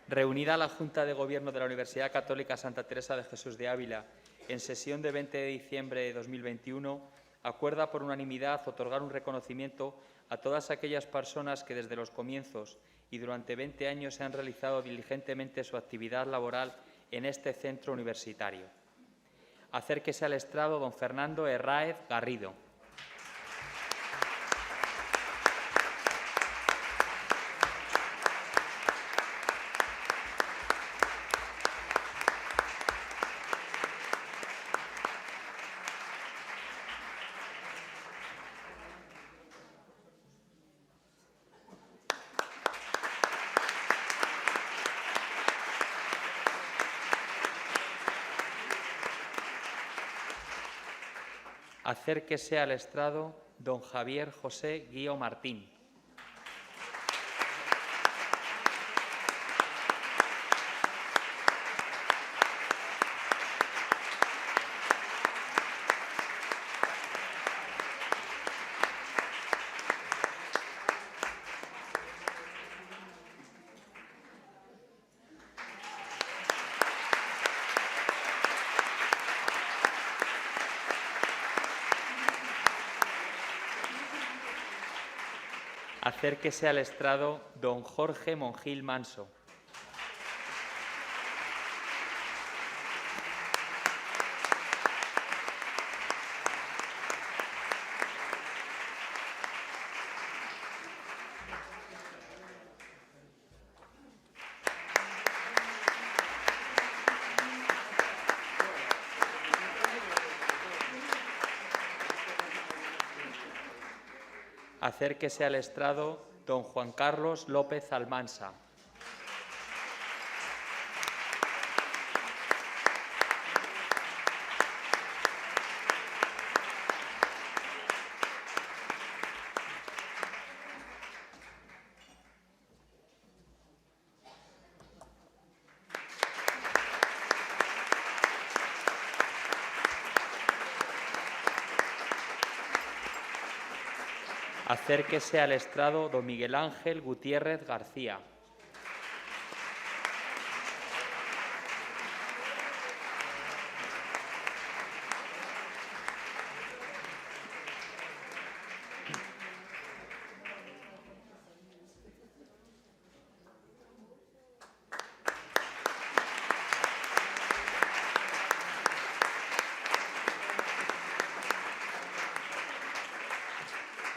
Reunida la Junta de Gobierno de la Universidad Católica Santa Teresa de Jesús de Ávila en sesión de 20 de diciembre de 2021, acuerda por unanimidad otorgar un reconocimiento a todas aquellas personas que desde los comienzos y durante 20 años han realizado diligentemente su actividad laboral en este centro universitario. Acérquese al estrado don Fernando Herráez Garrido. Acérquese al estrado don Javier José Guío Martín. Acérquese al estrado don Jorge Monjil Manso. Acérquese al estrado don Juan Carlos López Almansa. Acérquese al estrado don Miguel Ángel Gutiérrez García.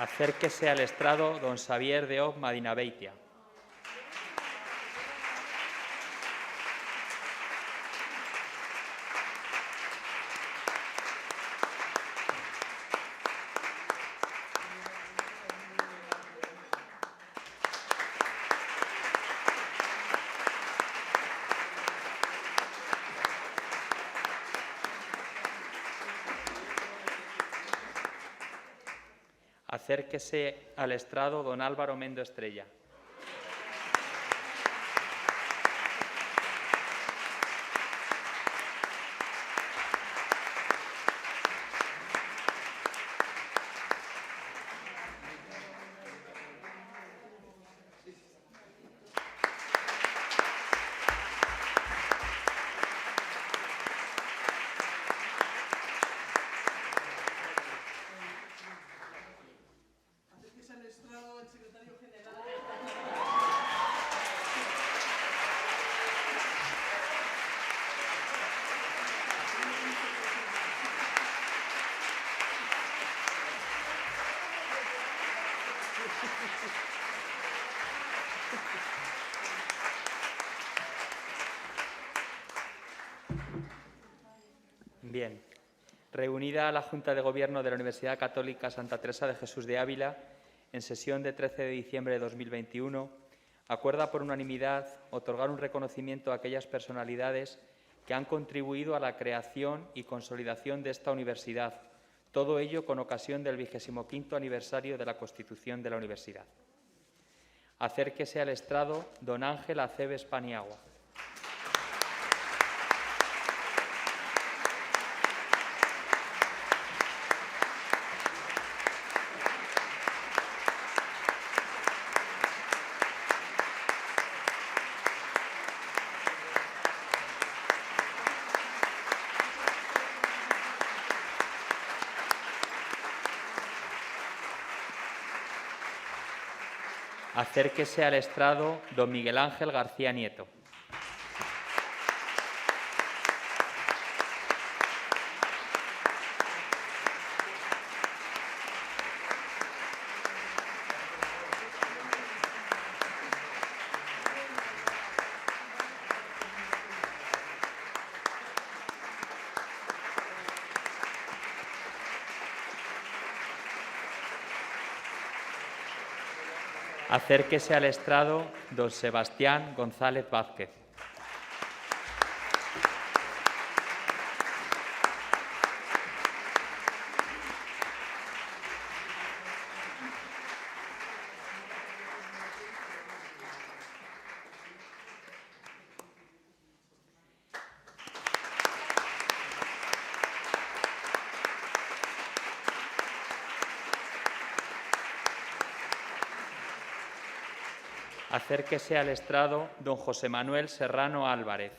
Acérquese al estrado don Xavier de Oz Madinabeitia. Acérquese al estrado don Álvaro Mendo Estrella. Bien. Reunida la Junta de Gobierno de la Universidad Católica Santa Teresa de Jesús de Ávila, en sesión de 13 de diciembre de 2021, acuerda por unanimidad otorgar un reconocimiento a aquellas personalidades que han contribuido a la creación y consolidación de esta universidad, todo ello con ocasión del 25º aniversario de la Constitución de la Universidad. Acérquese al estrado don Ángel Aceves Paniagua. Acérquese al estrado don Miguel Ángel García Nieto. Acérquese al estrado don Sebastián González Vázquez. Acérquese al estrado don José Manuel Serrano Álvarez.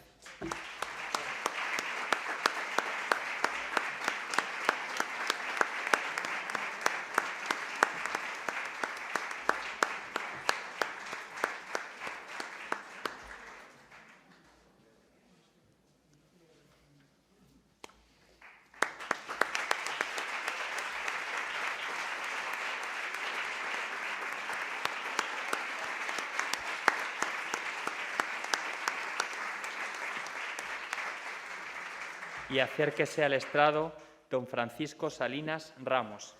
Y acérquese al estrado don Francisco Salinas Ramos.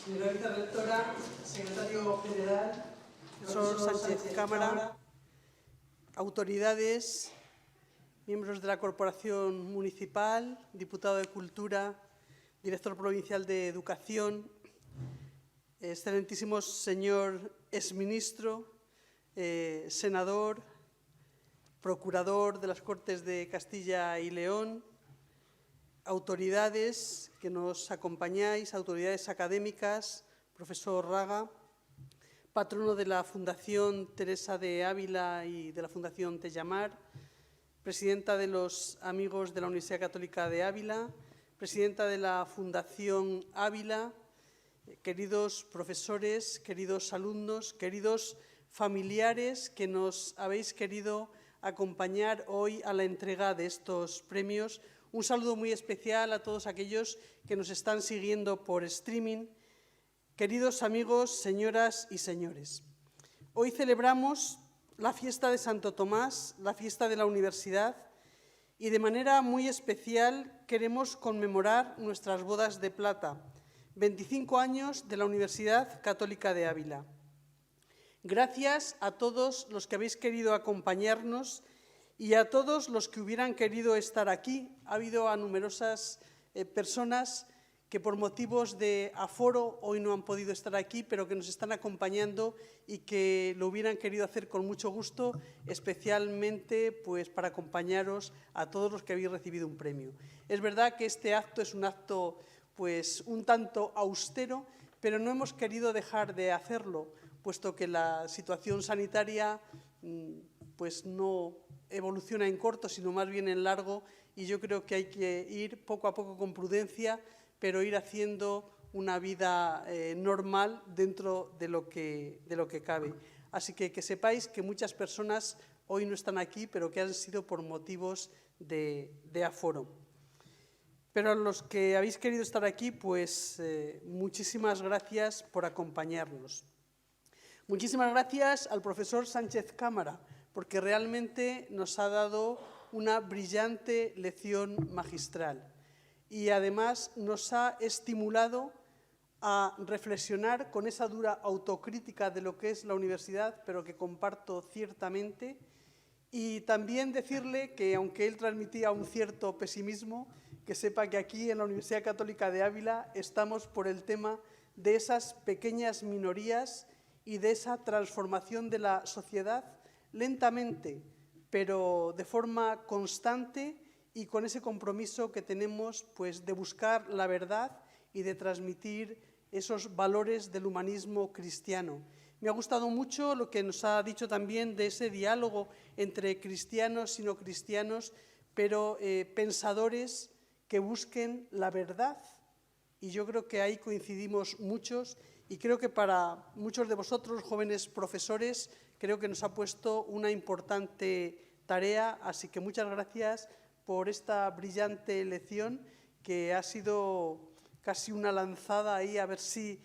Señora vicerrectora, secretario general, profesor Sánchez Cámara, autoridades, miembros de la Corporación Municipal, diputado de Cultura, director provincial de Educación, excelentísimo señor exministro, senador, procurador de las Cortes de Castilla y León, autoridades que nos acompañáis, autoridades académicas, profesor Raga, patrono de la Fundación Teresa de Ávila y de la Fundación Tellamar, presidenta de los Amigos de la Universidad Católica de Ávila, presidenta de la Fundación Ávila, queridos profesores, queridos alumnos, queridos familiares que nos habéis querido acompañar hoy a la entrega de estos premios. Un saludo muy especial a todos aquellos que nos están siguiendo por streaming. Queridos amigos, señoras y señores, hoy celebramos la fiesta de Santo Tomás, la fiesta de la Universidad, y de manera muy especial queremos conmemorar nuestras bodas de plata, 25 años de la Universidad Católica de Ávila. Gracias a todos los que habéis querido acompañarnos y a todos los que hubieran querido estar aquí. Ha habido a numerosas personas que por motivos de aforo hoy no han podido estar aquí, pero que nos están acompañando y que lo hubieran querido hacer con mucho gusto, especialmente pues, para acompañaros a todos los que habéis recibido un premio. Es verdad que este acto es un acto pues, un tanto austero, pero no hemos querido dejar de hacerlo, puesto que la situación sanitaria pues, no evoluciona en corto, sino más bien en largo, y yo creo que hay que ir poco a poco con prudencia, pero ir haciendo una vida normal dentro de lo que cabe. Así que sepáis que muchas personas hoy no están aquí, pero que han sido por motivos de aforo. Pero a los que habéis querido estar aquí, pues muchísimas gracias por acompañarnos. Muchísimas gracias al profesor Sánchez Cámara, porque realmente nos ha dado una brillante lección magistral y además nos ha estimulado a reflexionar con esa dura autocrítica de lo que es la universidad, pero que comparto ciertamente, y también decirle que, aunque él transmitía un cierto pesimismo, que sepa que aquí en la Universidad Católica de Ávila estamos por el tema de esas pequeñas minorías y de esa transformación de la sociedad lentamente, pero de forma constante y con ese compromiso que tenemos pues, de buscar la verdad y de transmitir esos valores del humanismo cristiano. Me ha gustado mucho lo que nos ha dicho también de ese diálogo entre cristianos y no cristianos, pero pensadores que busquen la verdad. Y yo creo que ahí coincidimos muchos, y creo que para muchos de vosotros, jóvenes profesores, creo que nos ha puesto una importante tarea, así que muchas gracias por esta brillante lección que ha sido casi una lanzada ahí a ver si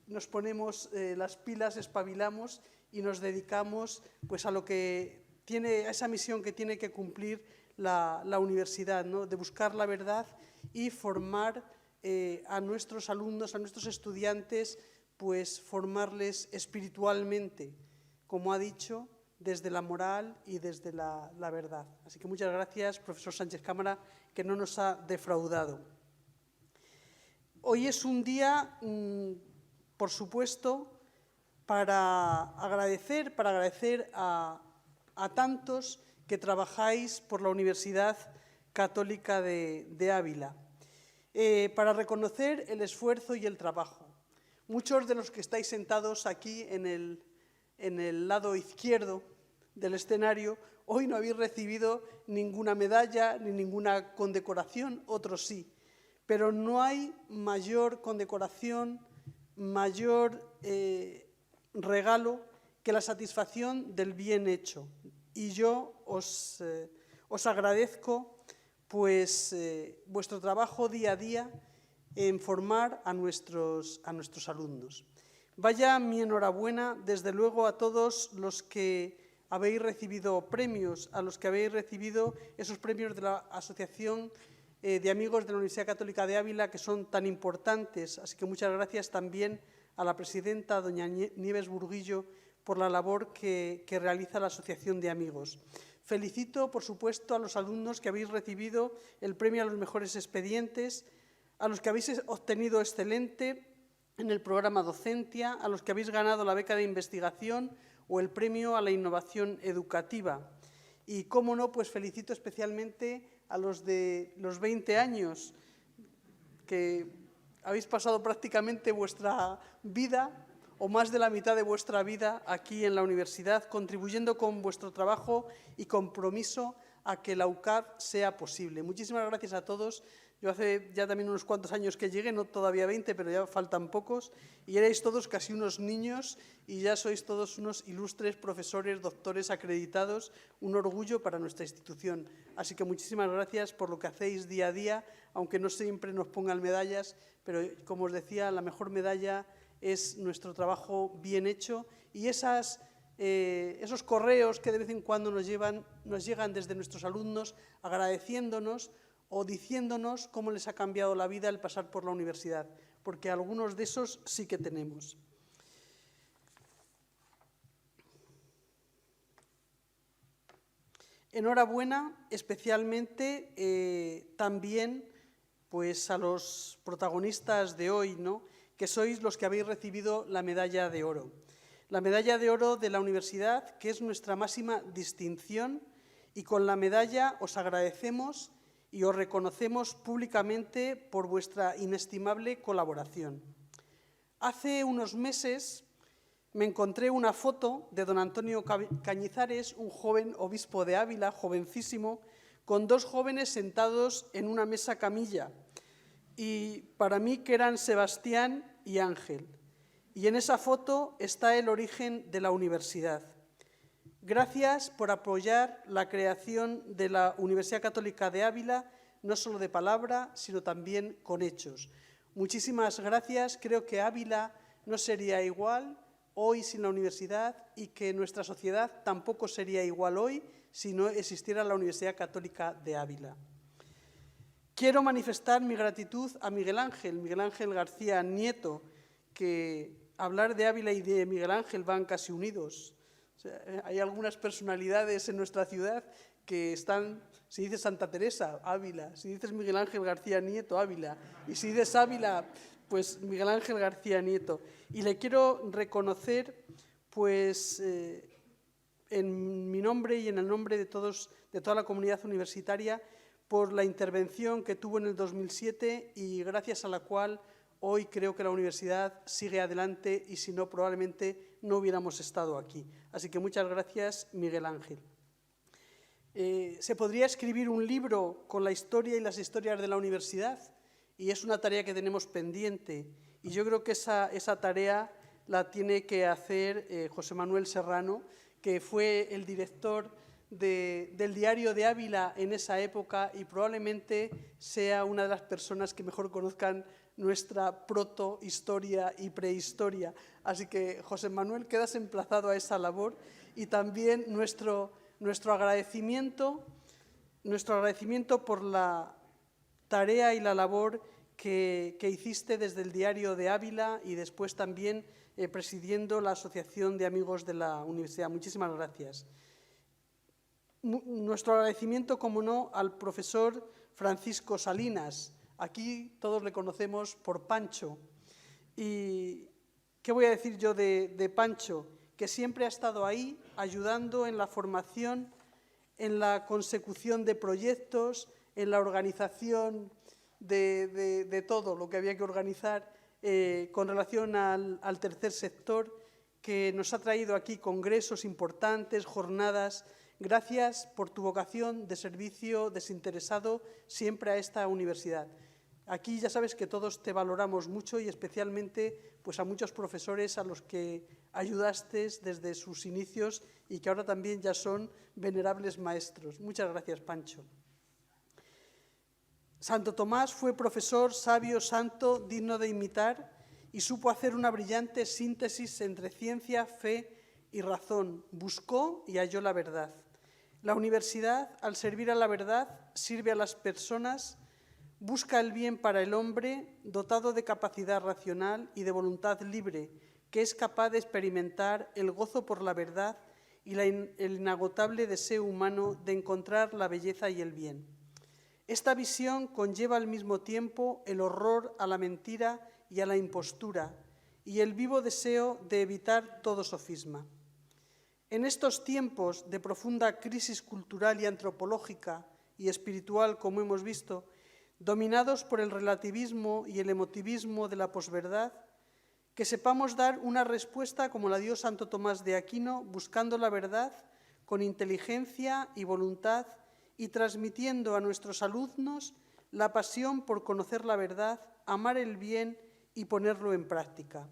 nos ponemos las pilas, espabilamos y nos dedicamos pues a lo que tiene, a esa misión que tiene que cumplir la universidad, ¿no? De buscar la verdad y formar a nuestros alumnos, a nuestros estudiantes, pues formarles espiritualmente, como ha dicho, desde la moral y desde la verdad. Así que muchas gracias, profesor Sánchez Cámara, que no nos ha defraudado. Hoy es un día, por supuesto, para agradecer a tantos que trabajáis por la Universidad Católica de Ávila, para reconocer el esfuerzo y el trabajo. Muchos de los que estáis sentados aquí en el lado izquierdo del escenario, hoy no habéis recibido ninguna medalla ni ninguna condecoración, otros sí, pero no hay mayor condecoración, mayor regalo que la satisfacción del bien hecho. Y yo os agradezco pues vuestro trabajo día a día en formar a nuestros alumnos. Vaya mi enhorabuena, desde luego, a todos los que habéis recibido premios, a los que habéis recibido esos premios de la Asociación de Amigos de la Universidad Católica de Ávila, que son tan importantes. Así que muchas gracias también a la presidenta, doña Nieves Burguillo, por la labor que realiza la Asociación de Amigos. Felicito, por supuesto, a los alumnos que habéis recibido el premio a los mejores expedientes, a los que habéis obtenido excelente en el programa Docentia, a los que habéis ganado la beca de investigación o el premio a la innovación educativa. Y, cómo no, pues felicito especialmente a los de los 20 años, que habéis pasado prácticamente vuestra vida, o más de la mitad de vuestra vida, aquí en la universidad, contribuyendo con vuestro trabajo y compromiso a que la UCAD sea posible. Muchísimas gracias a todos. Yo hace ya también unos cuantos años que llegué, no todavía 20, pero ya faltan pocos, y erais todos casi unos niños y ya sois todos unos ilustres profesores, doctores acreditados, un orgullo para nuestra institución. Así que muchísimas gracias por lo que hacéis día a día, aunque no siempre nos pongan medallas, pero como os decía, la mejor medalla es nuestro trabajo bien hecho y esos correos que de vez en cuando nos llegan desde nuestros alumnos agradeciéndonos o diciéndonos cómo les ha cambiado la vida el pasar por la universidad, porque algunos de esos sí que tenemos. Enhorabuena especialmente también pues, a los protagonistas de hoy, ¿no?, que sois los que habéis recibido la medalla de oro. La medalla de oro de la universidad, que es nuestra máxima distinción, y con la medalla os agradecemos y os reconocemos públicamente por vuestra inestimable colaboración. Hace unos meses me encontré una foto de don Antonio Cañizares, un joven obispo de Ávila, jovencísimo, con dos jóvenes sentados en una mesa camilla, y para mí que eran Sebastián y Ángel. Y en esa foto está el origen de la universidad. Gracias por apoyar la creación de la Universidad Católica de Ávila, no solo de palabra, sino también con hechos. Muchísimas gracias. Creo que Ávila no sería igual hoy sin la universidad y que nuestra sociedad tampoco sería igual hoy si no existiera la Universidad Católica de Ávila. Quiero manifestar mi gratitud a Miguel Ángel García Nieto, que hablar de Ávila y de Miguel Ángel van casi unidos. O sea, hay algunas personalidades en nuestra ciudad que están, si dices Santa Teresa, Ávila, si dices Miguel Ángel García Nieto, Ávila, y si dices Ávila, pues Miguel Ángel García Nieto. Y le quiero reconocer, pues, en mi nombre y en el nombre de toda la comunidad universitaria, por la intervención que tuvo en el 2007 y gracias a la cual hoy creo que la universidad sigue adelante y si no, probablemente no hubiéramos estado aquí. Así que muchas gracias, Miguel Ángel. Se podría escribir un libro con la historia y las historias de la universidad y es una tarea que tenemos pendiente y yo creo que esa tarea la tiene que hacer José Manuel Serrano, que fue el director del diario de Ávila en esa época y probablemente sea una de las personas que mejor conozcan nuestra protohistoria y prehistoria. Así que, José Manuel, quedas emplazado a esa labor y también nuestro agradecimiento por la tarea y la labor que hiciste desde el diario de Ávila y después también presidiendo la Asociación de Amigos de la Universidad. Muchísimas gracias. Nuestro agradecimiento, como no, al profesor Francisco Salinas. Aquí todos le conocemos por Pancho. ¿Y qué voy a decir yo de Pancho? Que siempre ha estado ahí ayudando en la formación, en la consecución de proyectos, en la organización de todo lo que había que organizar con relación al tercer sector, que nos ha traído aquí congresos importantes, jornadas. Gracias por tu vocación de servicio desinteresado siempre a esta universidad. Aquí ya sabes que todos te valoramos mucho y especialmente pues, a muchos profesores a los que ayudaste desde sus inicios y que ahora también ya son venerables maestros. Muchas gracias, Pancho. Santo Tomás fue profesor sabio, santo, digno de imitar y supo hacer una brillante síntesis entre ciencia, fe y razón. Buscó y halló la verdad. La universidad, al servir a la verdad, sirve a las personas, busca el bien para el hombre, dotado de capacidad racional y de voluntad libre, que es capaz de experimentar el gozo por la verdad y el inagotable deseo humano de encontrar la belleza y el bien. Esta visión conlleva al mismo tiempo el horror a la mentira y a la impostura y el vivo deseo de evitar todo sofisma. En estos tiempos de profunda crisis cultural y antropológica y espiritual, como hemos visto, dominados por el relativismo y el emotivismo de la posverdad, que sepamos dar una respuesta como la dio Santo Tomás de Aquino, buscando la verdad con inteligencia y voluntad y transmitiendo a nuestros alumnos la pasión por conocer la verdad, amar el bien y ponerlo en práctica.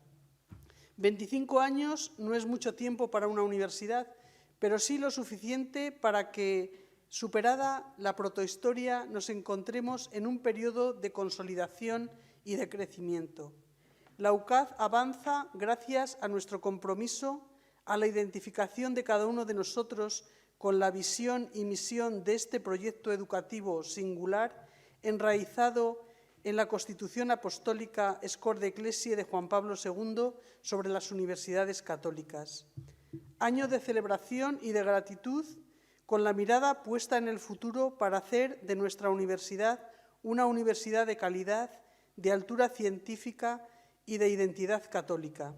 25 años no es mucho tiempo para una universidad, pero sí lo suficiente para que, superada la protohistoria, nos encontremos en un periodo de consolidación y de crecimiento. La UCAD avanza gracias a nuestro compromiso, a la identificación de cada uno de nosotros con la visión y misión de este proyecto educativo singular, enraizado en la Constitución Apostólica Scor Ecclesiae de Juan Pablo II sobre las universidades católicas. Año de celebración y de gratitud, con la mirada puesta en el futuro para hacer de nuestra universidad una universidad de calidad, de altura científica y de identidad católica.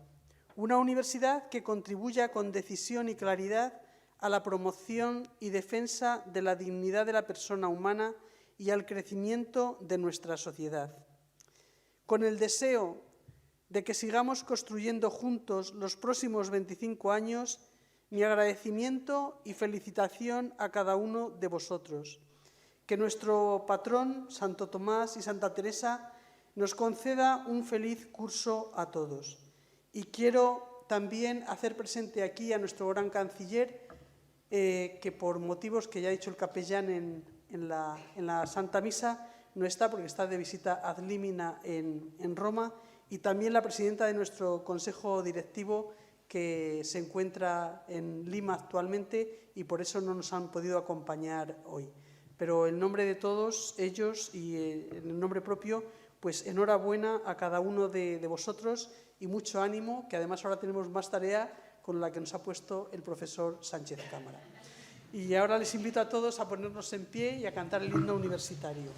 Una universidad que contribuya con decisión y claridad a la promoción y defensa de la dignidad de la persona humana y al crecimiento de nuestra sociedad. Con el deseo de que sigamos construyendo juntos los próximos 25 años, mi agradecimiento y felicitación a cada uno de vosotros. Que nuestro patrón, Santo Tomás y Santa Teresa, nos conceda un feliz curso a todos. Y quiero también hacer presente aquí a nuestro gran canciller, que por motivos que ya ha dicho el capellán en la Santa Misa, no está porque está de visita ad limina en Roma, y también la presidenta de nuestro Consejo Directivo, que se encuentra en Lima actualmente y por eso no nos han podido acompañar hoy. Pero en nombre de todos ellos y en el nombre propio, pues enhorabuena a cada uno de vosotros y mucho ánimo, que además ahora tenemos más tarea con la que nos ha puesto el profesor Sánchez Cámara. Y ahora les invito a todos a ponernos en pie y a cantar el himno universitario.